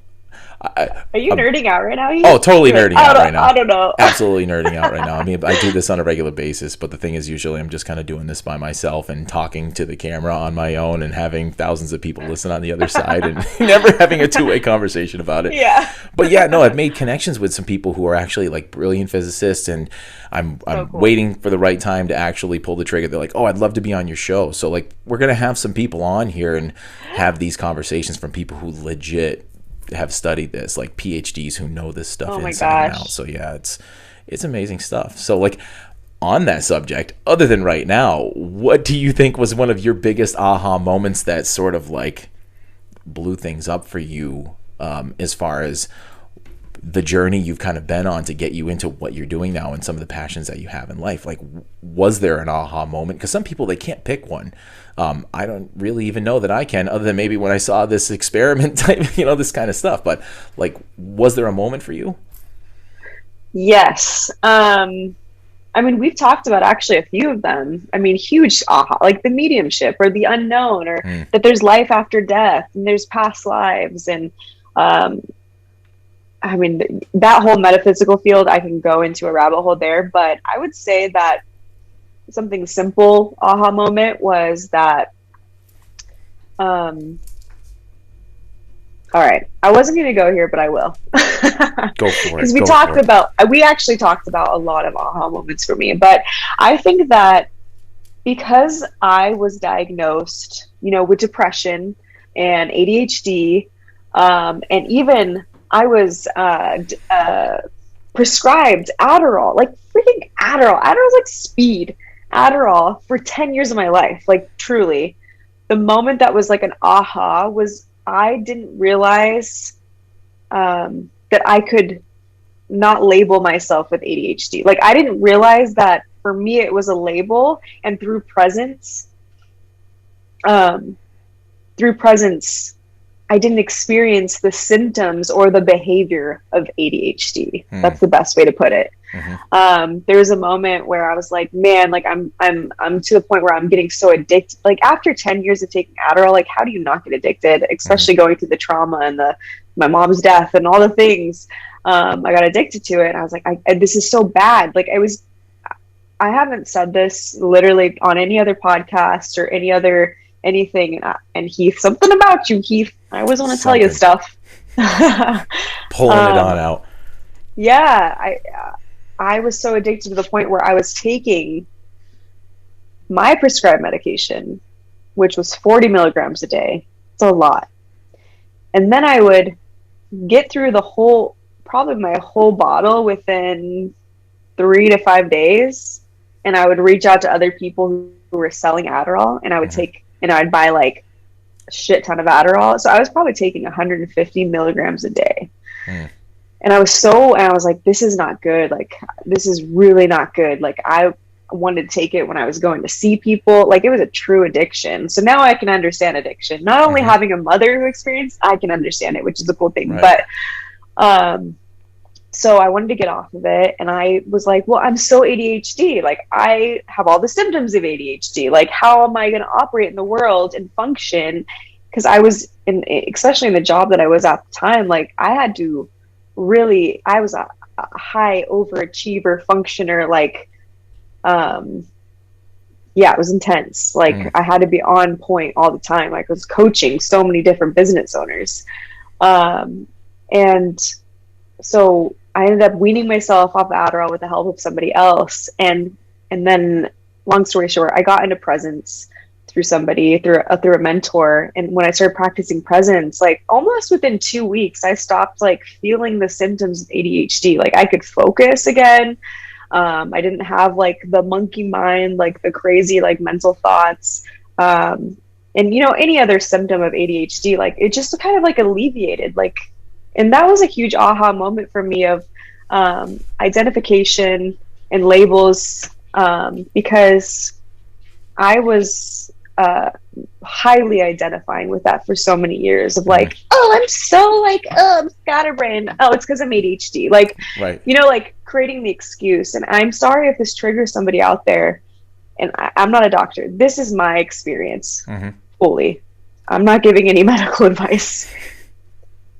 Are you nerding out right now? Oh, totally nerding out right now. I don't know. Absolutely nerding out right now. I mean, I do this on a regular basis, but the thing is, usually I'm just kind of doing this by myself and talking to the camera on my own and having thousands of people listen on the other side and never having a two-way conversation about it. Yeah. But yeah, no, I've made connections with some people who are actually like brilliant physicists, and I'm cool. waiting for the right time to actually pull the trigger. They're like, oh, I'd love to be on your show. So like, we're going to have some people on here and have these conversations from people who legit have studied this, like PhDs who know this stuff inside and out. So yeah, it's amazing stuff. So like, on that subject, other than right now, what do you think was one of your biggest aha moments that sort of like blew things up for you, as far as the journey you've kind of been on to get you into what you're doing now and some of the passions that you have in life? Like, was there an aha moment? Because some people, they can't pick one. I don't really even know that I can, other than maybe when I saw this experiment type, this kind of stuff. But like, was there a moment for you? Yes. I mean, we've talked about actually a few of them. I mean, huge aha, like the mediumship or the unknown, or that there's life after death and there's past lives. And I mean, that whole metaphysical field, I can go into a rabbit hole there. But I would say that something simple aha moment was that, all right, I wasn't going to go here, but I will. Go for it. Because we actually talked about a lot of aha moments for me, but I think that because I was diagnosed, with depression and ADHD, and even I was prescribed Adderall, like freaking Adderall. Adderall's like speed. Adderall for 10 years of my life. Like, truly, the moment that was like an aha was I didn't realize that I could not label myself with ADHD. Like, I didn't realize that for me it was a label, and through presence, I didn't experience the symptoms or the behavior of ADHD. That's the best way to put it. There was a moment where I was like, man, like I'm to the point where I'm getting so addicted. Like, after 10 years of taking Adderall, like, how do you not get addicted? Especially going through the trauma and my mom's death and all the things. I got addicted to it. And I was like, this is so bad. Like, I haven't said this literally on any other podcast or anything. And Heath, something about you, Heath. I always want to tell you stuff. Pulling it on out. Yeah, I was so addicted to the point where I was taking my prescribed medication, which was 40 milligrams a day. It's a lot. And then I would get through probably my whole bottle within 3 to 5 days. And I would reach out to other people who were selling Adderall, and I would I'd buy like a shit ton of Adderall. So I was probably taking 150 milligrams a day. And I was like, this is not good. Like, this is really not good. Like, I wanted to take it when I was going to see people. Like, it was a true addiction. So now I can understand addiction. Not only having a mother who experienced, I can understand it, which is a cool thing. Right. But, so I wanted to get off of it. And I was like, well, I'm so ADHD. Like, I have all the symptoms of ADHD. Like, how am I going to operate in the world and function? Because I was especially in the job that I was at the time, like, I was a high overachiever functioner. Like, it was intense. Like, I had to be on point all the time. Like, I was coaching so many different business owners. And so I ended up weaning myself off Adderall with the help of somebody else. And then, long story short, I got into presence through somebody, through a mentor. And when I started practicing presence, like, almost within 2 weeks, I stopped like feeling the symptoms of ADHD. Like, I could focus again. I didn't have like the monkey mind, like the crazy, like, mental thoughts. And any other symptom of ADHD, like, it just kind of like alleviated. Like, And that was a huge aha moment for me of identification and labels, because I was highly identifying with that for so many years of like, oh, I'm so like, oh, I'm scatterbrained. Oh, it's because I'm ADHD. Like, Right. you know, like creating the excuse. And I'm sorry if this triggers somebody out there. And I'm not a doctor. This is my experience fully. I'm not giving any medical advice.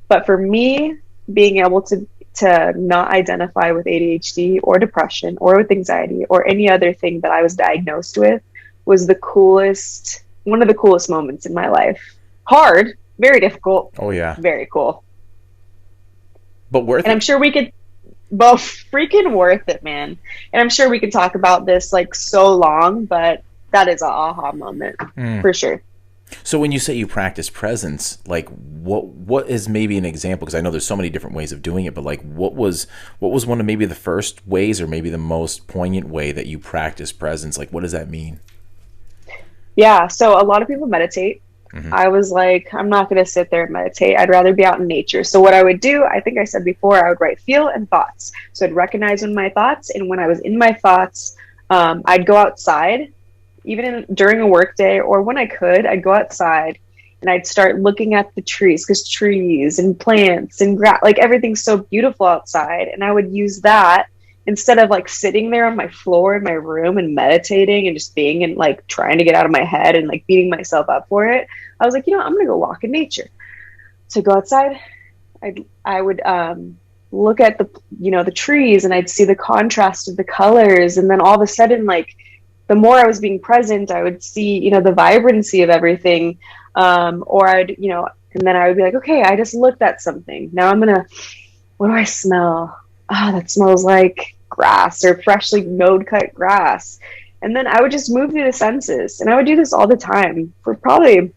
But for me, being able to not identify with ADHD or depression or with anxiety or any other thing that I was diagnosed with was one of the coolest moments in my life. Hard, very difficult. Oh yeah. Very cool. But worth it. And I'm sure we could both freaking worth it, man. And I'm sure we could talk about this like so long, but that is an aha moment for sure. So when you say you practice presence, like what is maybe an example? Because I know there's so many different ways of doing it, but like what was one of maybe the first ways or maybe the most poignant way that you practice presence? Like what does that mean? Yeah, so a lot of people meditate. I was like, I'm not going to sit there and meditate. I'd rather be out in nature. So what I would do, I think I said before, I would write feel and thoughts. So I'd recognize when my thoughts, and when I was in my thoughts, I'd go outside, even during a work day, or when I could, I'd go outside and I'd start looking at the trees, because trees and plants and grass, like everything's so beautiful outside. And I would use that instead of like sitting there on my floor in my room and meditating and just being and like trying to get out of my head and like beating myself up for it. I was like, you know, I'm gonna go walk in nature. So go outside. I would look at the trees, and I'd see the contrast of the colors, and then all of a sudden, like the more I was being present, I would see the vibrancy of everything. Or and then I would be like, okay, I just looked at something. Now what do I smell? That smells like grass or freshly mowed cut grass. And then I would just move through the senses. And I would do this all the time for probably,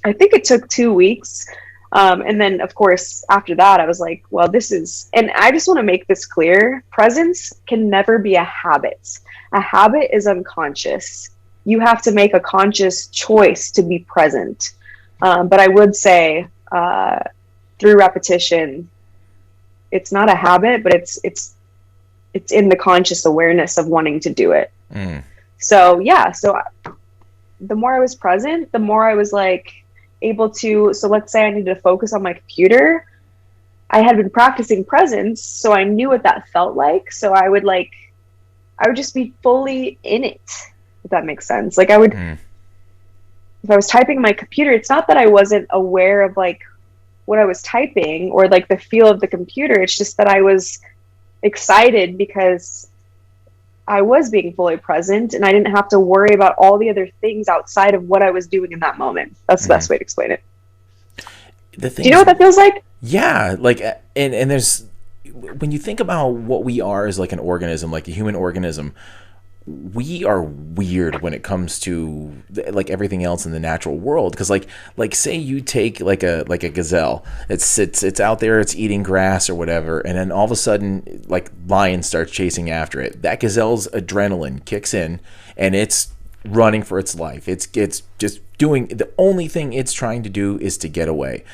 I think it took 2 weeks. And then, of course, after that, I was like, well, and I just want to make this clear. Presence can never be a habit. A habit is unconscious. You have to make a conscious choice to be present. But I would say through repetition, it's not a habit, but it's in the conscious awareness of wanting to do it. So the more I was present, the more I was like able to, so let's say I needed to focus on my computer. I had been practicing presence, so I knew what that felt like. So I would just be fully in it, if that makes sense. Like if I was typing my computer, it's not that I wasn't aware of like what I was typing or like the feel of the computer. It's just that I was excited because I was being fully present and I didn't have to worry about all the other things outside of what I was doing in that moment. That's the best way to explain it. Do you know what that feels like? Yeah. Like, and there's, when you think about what we are as like an organism, like a human organism, we are weird when it comes to like everything else in the natural world. Because like say you take like a gazelle, it's out there, it's eating grass or whatever, and then all of a sudden like lion starts chasing after it. That gazelle's adrenaline kicks in and it's running for its life. It's just doing, the only thing it's trying to do is to get away.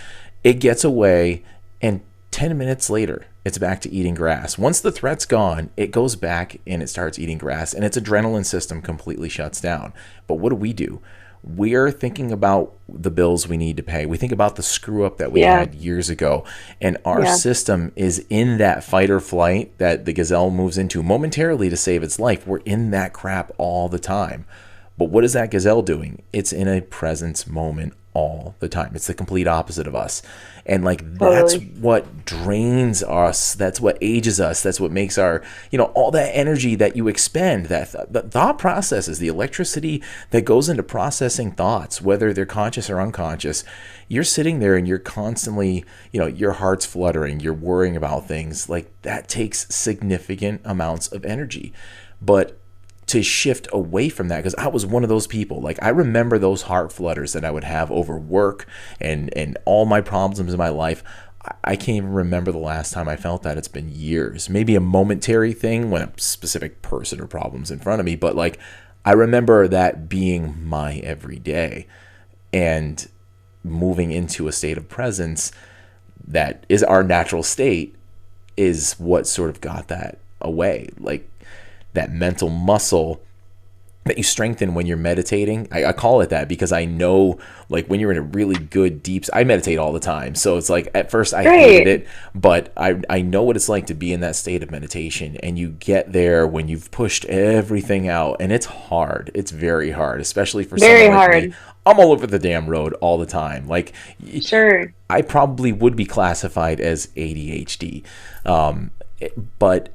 It gets away, and 10 minutes later, it's back to eating grass. Once the threat's gone, it goes back and it starts eating grass, and its adrenaline system completely shuts down. But what do? We're thinking about the bills we need to pay. We think about the screw up that we had years ago, and our system is in that fight or flight that the gazelle moves into momentarily to save its life. We're in that crap all the time. But what is that gazelle doing? It's in a presence moment all the time. It's the complete opposite of us. And like that's what drains us, that's what ages us, that's what makes our, all that energy that you expend, that the thought processes, the electricity that goes into processing thoughts, whether they're conscious or unconscious. You're sitting there and you're constantly, your heart's fluttering, you're worrying about things. Like that takes significant amounts of energy. But to shift away from that, because I was one of those people. Like I remember those heart flutters that I would have over work and all my problems in my life. I can't even remember the last time I felt that. It's been years. Maybe a momentary thing when a specific person or problem's in front of me, but like I remember that being my everyday. And moving into a state of presence, that is our natural state is what sort of got that away. Like that mental muscle that you strengthen when you're meditating. I call it that because I know, like, when you're in a really good deep, I meditate all the time. So it's like, at first I hated it, but I know what it's like to be in that state of meditation, and you get there when you've pushed everything out, and it's hard. It's very hard, especially for someone like me. I'm all over the damn road all the time. Like, sure, I probably would be classified as ADHD, but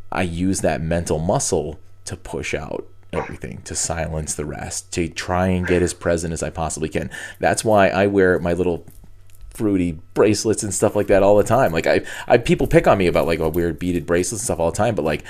I use that mental muscle to push out everything, to silence the rest, to try and get as present as I possibly can. That's why I wear my little fruity bracelets and stuff like that all the time. Like I people pick on me about like a weird beaded bracelets and stuff all the time, but like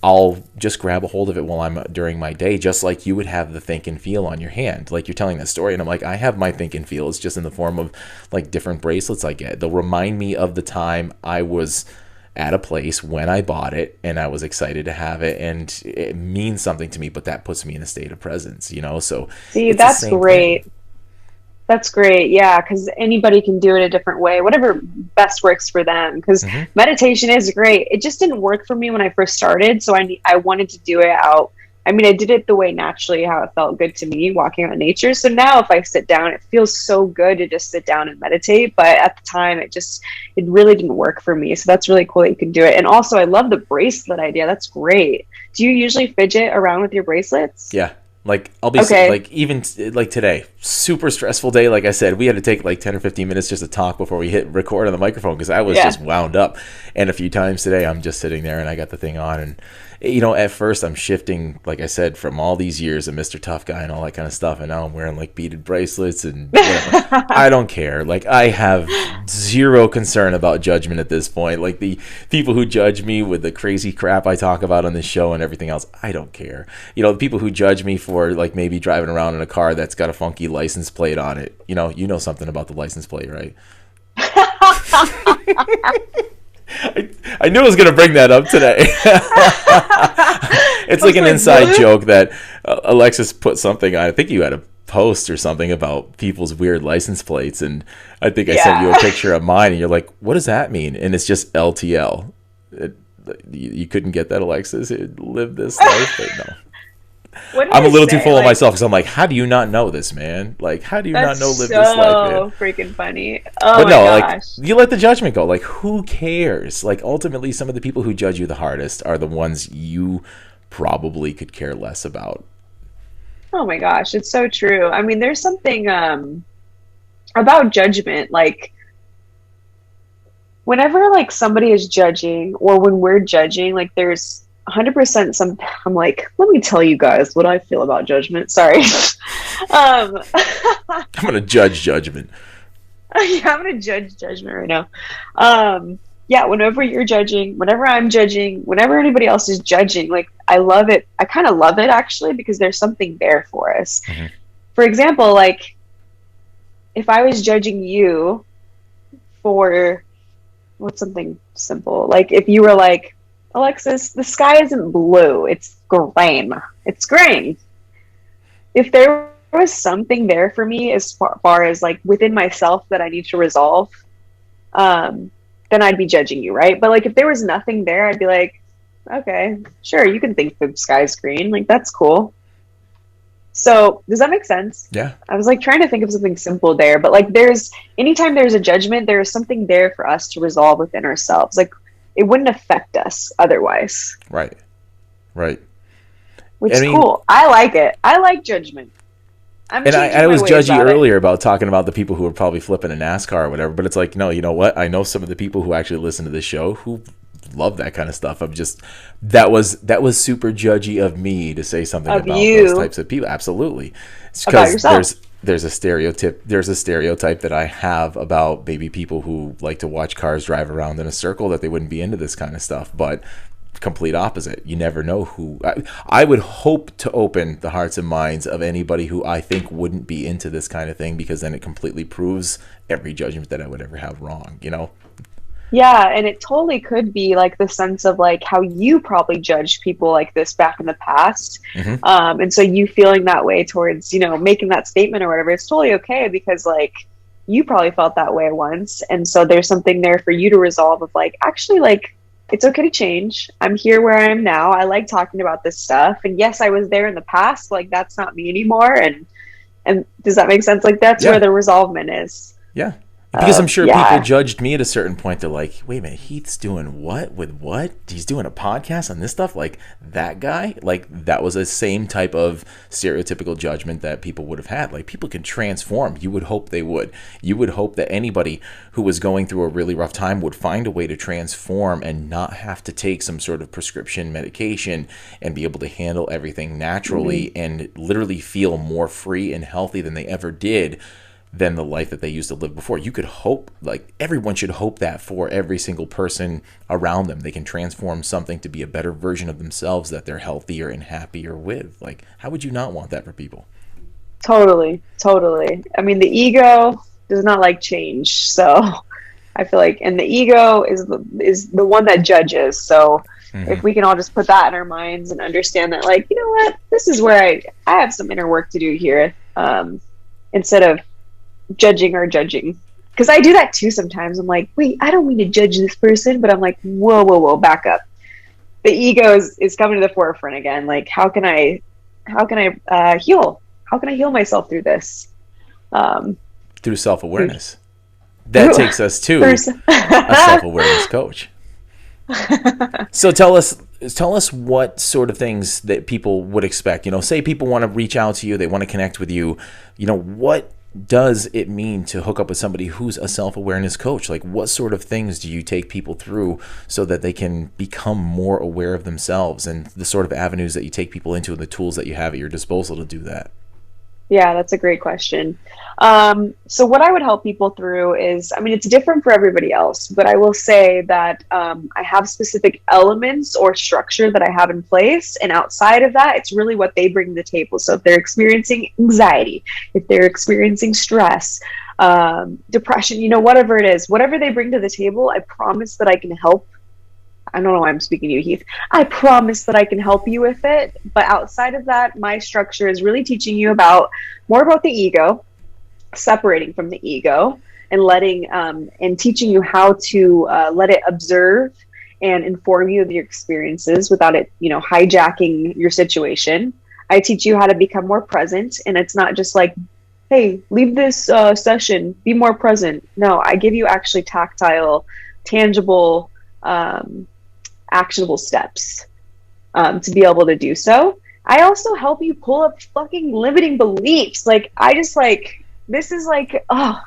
I'll just grab a hold of it while I'm during my day, just like you would have the think and feel on your hand. Like you're telling that story, and I'm like, I have my think and feel. It's just in the form of like different bracelets I get. They'll remind me of the time I was at a place when I bought it and I was excited to have it, and it means something to me, but that puts me in a state of presence, you know? So see, that's great. That's great. Yeah. Cause anybody can do it a different way, whatever best works for them. Cause meditation is great. It just didn't work for me when I first started. So I wanted to do it out. I mean, I did it the way naturally, how it felt good to me, walking out in nature. So now if I sit down, it feels so good to just sit down and meditate. But at the time, it really didn't work for me. So that's really cool that you can do it. And also, I love the bracelet idea. That's great. Do you usually fidget around with your bracelets? Yeah. Like I'll be like, even like today, super stressful day. Like I said, we had to take like 10 or 15 minutes just to talk before we hit record on the microphone, because I was just wound up. And a few times today, I'm just sitting there and I got the thing on, and you know, at first I'm shifting, like I said, from all these years of Mr. Tough Guy and all that kind of stuff, and now I'm wearing like beaded bracelets and whatever. I don't care. Like I have zero concern about judgment at this point. Like the people who judge me with the crazy crap I talk about on this show and everything else, I don't care. You know, the people who judge me for like maybe driving around in a car that's got a funky license plate on it, you know something about the license plate, right? I knew I was going to bring that up today. It's like an inside joke that Alexis put something on. I think you had a post or something about people's weird license plates, and I think I sent you a picture of mine, and you're like, what does that mean? And it's just LTL. You couldn't get that, Alexis? It lived this life, but no. I'm a little too full of myself, because I'm like, how do you not know this, man? Like, how do you not know live this life, man? Freaking funny. Oh, but no, my like, gosh. you let the judgment go. Like, who cares? Like, ultimately, some of the people who judge you the hardest are the ones you probably could care less about. Oh my gosh, it's so true. I mean, there's something about judgment, like whenever like somebody is judging, or when we're judging, like there's 100% I'm like, let me tell you guys what I feel about judgment. Sorry. I'm gonna judge judgment. Yeah, I'm gonna judge judgment right now. Yeah, whenever you're judging, whenever I'm judging, whenever anybody else is judging, like I love it. I kind of love it actually, because there's something there for us. Mm-hmm. For example, like if I was judging you for what's something simple, like if you were like, Alexis, the sky isn't blue, it's green. It's green. If there was something there for me as far as like within myself that I need to resolve, then I'd be judging you, right? But like if there was nothing there, I'd be like, okay, sure, you can think the sky's green. Like that's cool. So does that make sense? Yeah. I was like trying to think of something simple there, but like anytime there's a judgment, there is something there for us to resolve within ourselves. Like it wouldn't affect us otherwise. Right. Which is cool. I like it. I like judgment. I was judgy earlier about talking about the people who were probably flipping a NASCAR or whatever, but it's like, no, you know what? I know some of the people who actually listen to this show who love that kind of stuff. That was super judgy of me to say something about those types of people. Absolutely. It's because there's a stereotype that I have about maybe people who like to watch cars drive around in a circle, that they wouldn't be into this kind of stuff, but complete opposite. You never know who. I would hope to open the hearts and minds of anybody who I think wouldn't be into this kind of thing, because then it completely proves every judgment that I would ever have wrong, you know? Yeah, and it totally could be like the sense of like how you probably judged people like this back in the past. Mm-hmm. And so you feeling that way towards, making that statement or whatever, it's totally okay, because like you probably felt that way once. And so there's something there for you to resolve of like, actually, like, it's okay to change. I'm here where I am now. I like talking about this stuff. And yes, I was there in the past. Like, that's not me anymore. And does that make sense? Like, that's where the resolvement is. Yeah. Because I'm sure people judged me at a certain point. They're like, wait a minute, Heath's doing what with what? He's doing a podcast on this stuff? Like, that guy? Like, that was the same type of stereotypical judgment that people would have had. Like, people can transform. You would hope they would. You would hope that anybody who was going through a really rough time would find a way to transform and not have to take some sort of prescription medication and be able to handle everything naturally and literally feel more free and healthy than they ever did than the life that they used to live before. You could hope, like, everyone should hope that for every single person around them. They can transform something to be a better version of themselves that they're healthier and happier with. Like, how would you not want that for people? Totally. I mean, the ego does not like change. So I feel like, and the ego is the one that judges. So if we can all just put that in our minds and understand that, like, you know what, this is where I have some inner work to do here, instead of judging, because I do that too sometimes. I'm like, wait, I don't mean to judge this person, but I'm like, whoa, back up. The ego is coming to the forefront again. Like, how can I heal? How can I heal myself through this? Through self-awareness. That takes us to a self-awareness coach. So tell us what sort of things that people would expect. You know, say people want to reach out to you, they want to connect with you. You know, what does it mean to hook up with somebody who's a self-awareness coach? Like, what sort of things do you take people through so that they can become more aware of themselves, and the sort of avenues that you take people into and the tools that you have at your disposal to do that? Yeah, that's a great question. So what I would help people through is, I mean, it's different for everybody else, but I will say that I have specific elements or structure that I have in place. And outside of that, it's really what they bring to the table. So if they're experiencing anxiety, if they're experiencing stress, depression, you know, whatever it is, whatever they bring to the table, I promise that I can help. I don't know why I'm speaking to you, Heath. I promise that I can help you with it. But outside of that, my structure is really teaching you more about the ego, separating from the ego, and and teaching you how to let it observe and inform you of your experiences without it, you know, hijacking your situation. I teach you how to become more present, and it's not just like, hey, leave this session, be more present. No, I give you actually tactile, tangible, actionable steps to be able to do so. I also help you pull up fucking limiting beliefs. Like, this is like, oh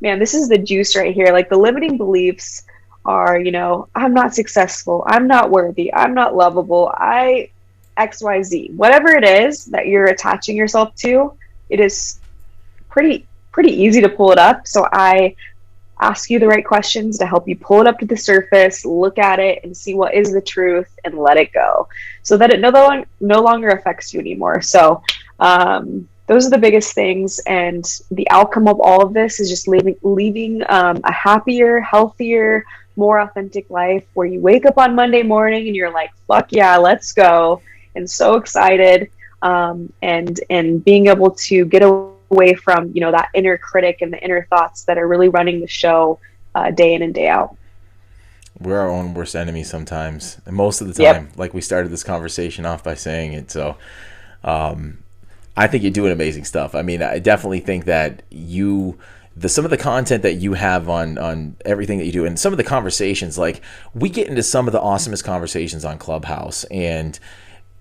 man, this is the juice right here. Like, the limiting beliefs are, you know, I'm not successful, I'm not worthy, I'm not lovable, XYZ, whatever it is that you're attaching yourself to. It is pretty easy to pull it up. So I ask you the right questions to help you pull it up to the surface, look at it and see what is the truth, and let it go so that it no longer affects you anymore. So those are the biggest things. And the outcome of all of this is just leaving a happier, healthier, more authentic life, where you wake up on Monday morning and you're like, fuck yeah, let's go. And so excited, and being able to get away from, you know, that inner critic and the inner thoughts that are really running the show day in and day out. We're our own worst enemy sometimes, and most of the time. Like, we started this conversation off by saying it. So I think you're doing amazing stuff. I mean, I definitely think that some of the content that you have on everything that you do, and some of the conversations, like, we get into some of the awesomest conversations on Clubhouse, and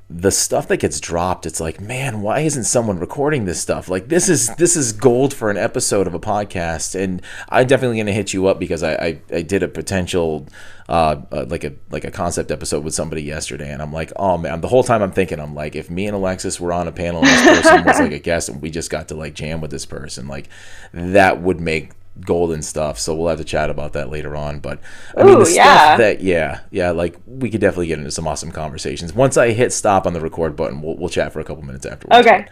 the stuff that gets dropped, it's like, man, why isn't someone recording this stuff? Like, this is gold for an episode of a podcast. And I'm definitely going to hit you up, because I did a potential like a concept episode with somebody yesterday, and I'm like, oh man, the whole time I'm thinking, I'm like, if me and Alexis were on a panel and this person was like a guest and we just got to like jam with this person, like, that would make golden stuff. So we'll have to chat about that later on. But I mean, the stuff that like, we could definitely get into some awesome conversations. Once I hit stop on the record button, we'll chat for a couple minutes afterwards. Okay.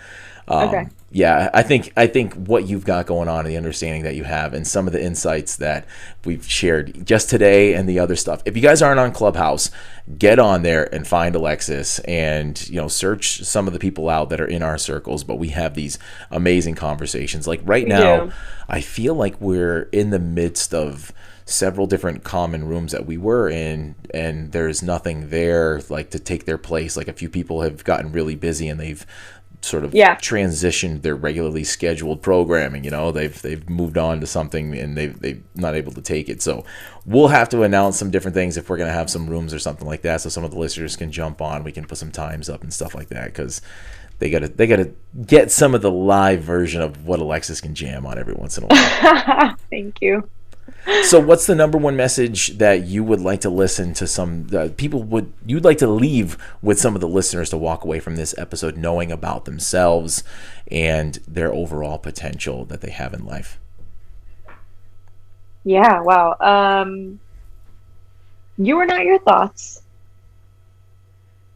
Okay. Yeah, I think what you've got going on and the understanding that you have and some of the insights that we've shared just today and the other stuff. If you guys aren't on Clubhouse, get on there and find Alexis and, search some of the people out that are in our circles. But we have these amazing conversations. Like right now, I feel like we're in the midst of several different common rooms that we were in, and there's nothing there like to take their place. Like a few people have gotten really busy and they've sort of transitioned their regularly scheduled programming. They've moved on to something and they've not able to take it. So we'll have to announce some different things if we're going to have some rooms or something like that, so some of the listeners can jump on. We can put some times up and stuff like that, because they gotta get some of the live version of what Alexis can jam on every once in a while. Thank you. So what's the number one message that you would like to listen to you'd like to leave with some of the listeners to walk away from this episode knowing about themselves and their overall potential that they have in life? Yeah, wow. You are not your thoughts.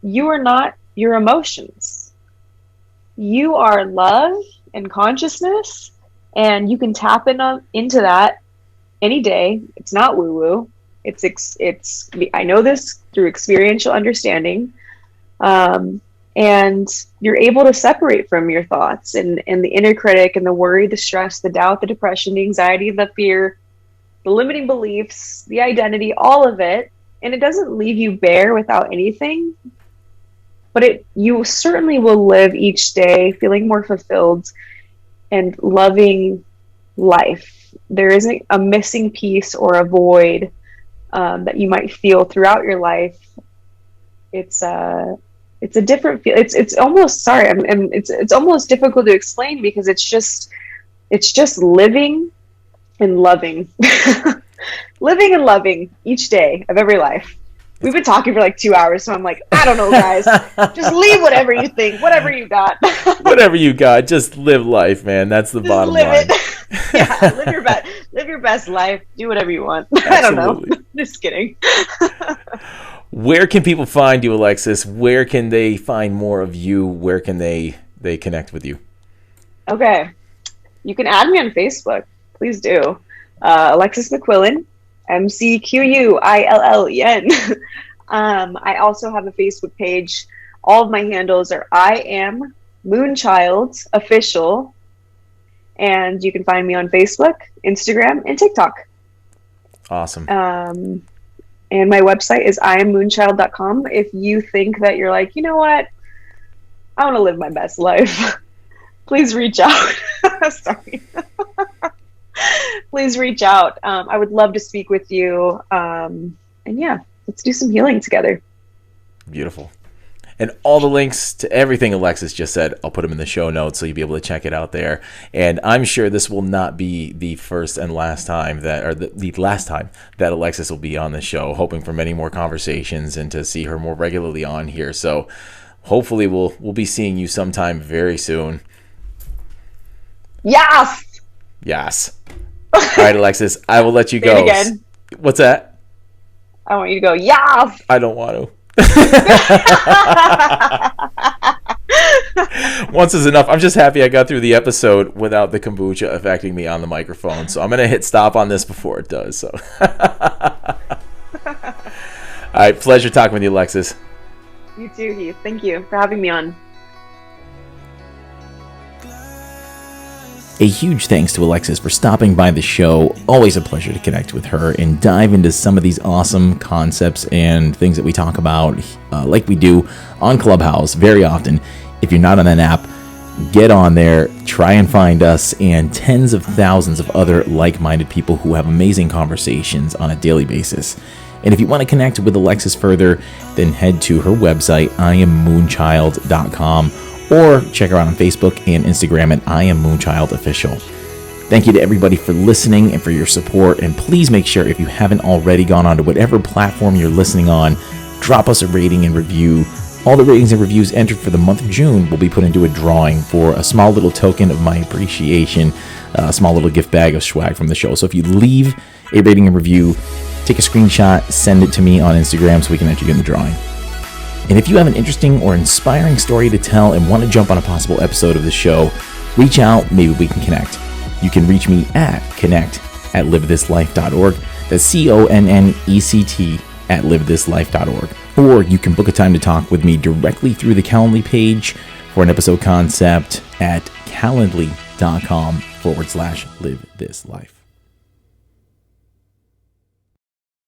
You are not your emotions. You are love and consciousness, and you can tap into that any day. It's not woo-woo. It's I know this through experiential understanding. And you're able to separate from your thoughts and the inner critic and the worry, the stress, the doubt, the depression, the anxiety, the fear, the limiting beliefs, the identity, all of it. And it doesn't leave you bare without anything, but you certainly will live each day feeling more fulfilled and loving life. There isn't a missing piece or a void that you might feel throughout your life. It's a different feel. It's almost it's almost difficult to explain, because it's just living and loving, living and loving each day of every life. We've been talking for like 2 hours, so I'm like, I don't know, guys. Just leave whatever you think, whatever you got. Whatever you got, just live life, man. That's the bottom line. Yeah, live your best life. Do whatever you want. I don't know. Just kidding. Where can people find you, Alexis? Where can they find more of you? Where can they connect with you? Okay. You can add me on Facebook. Please do. Alexis McQuillen, McQuillen. I also have a Facebook page. All of my handles are I am Moonchild Official. And you can find me on Facebook, Instagram, and TikTok. Awesome. And my website is IamMoonchild.com. If you think that you're like, you know what, I want to live my best life, please reach out. Sorry. Please reach out. I would love to speak with you. And yeah, let's do some healing together. Beautiful. And all the links to everything Alexis just said, I'll put them in the show notes so you'll be able to check it out there. And I'm sure this will not be the first and last time the last time that Alexis will be on the show, hoping for many more conversations and to see her more regularly on here. So hopefully we'll be seeing you sometime very soon. Yes. All right, Alexis, I will let you go. Say it again. What's that? I want you to go, yes. I don't want to. Once is enough. I'm just happy I got through the episode without the kombucha affecting me on the microphone. So I'm going to hit stop on this before it does. So, all right. Pleasure talking with you, Alexis. You too, Heath. Thank you for having me on. A huge thanks to Alexis for stopping by the show. Always a pleasure to connect with her and dive into some of these awesome concepts and things that we talk about like we do on Clubhouse very often. If you're not on that app, get on there, try and find us and tens of thousands of other like-minded people who have amazing conversations on a daily basis. And if you want to connect with Alexis further, then head to her website, IamMoonchild.com, or check her out on Facebook and Instagram at I Am Moonchild Official. Thank you to everybody for listening and for your support. And please make sure, if you haven't already gone on to whatever platform you're listening on, drop us a rating and review. All the ratings and reviews entered for the month of June will be put into a drawing for a small little token of my appreciation, a small little gift bag of swag from the show. So if you leave a rating and review, take a screenshot, send it to me on Instagram so we can enter you in the drawing. And if you have an interesting or inspiring story to tell and want to jump on a possible episode of the show, reach out, maybe we can connect. You can reach me at connect@livethislife.org. That's CONNECT at livethislife.org. Or you can book a time to talk with me directly through the Calendly page for an episode concept at calendly.com/livethislife.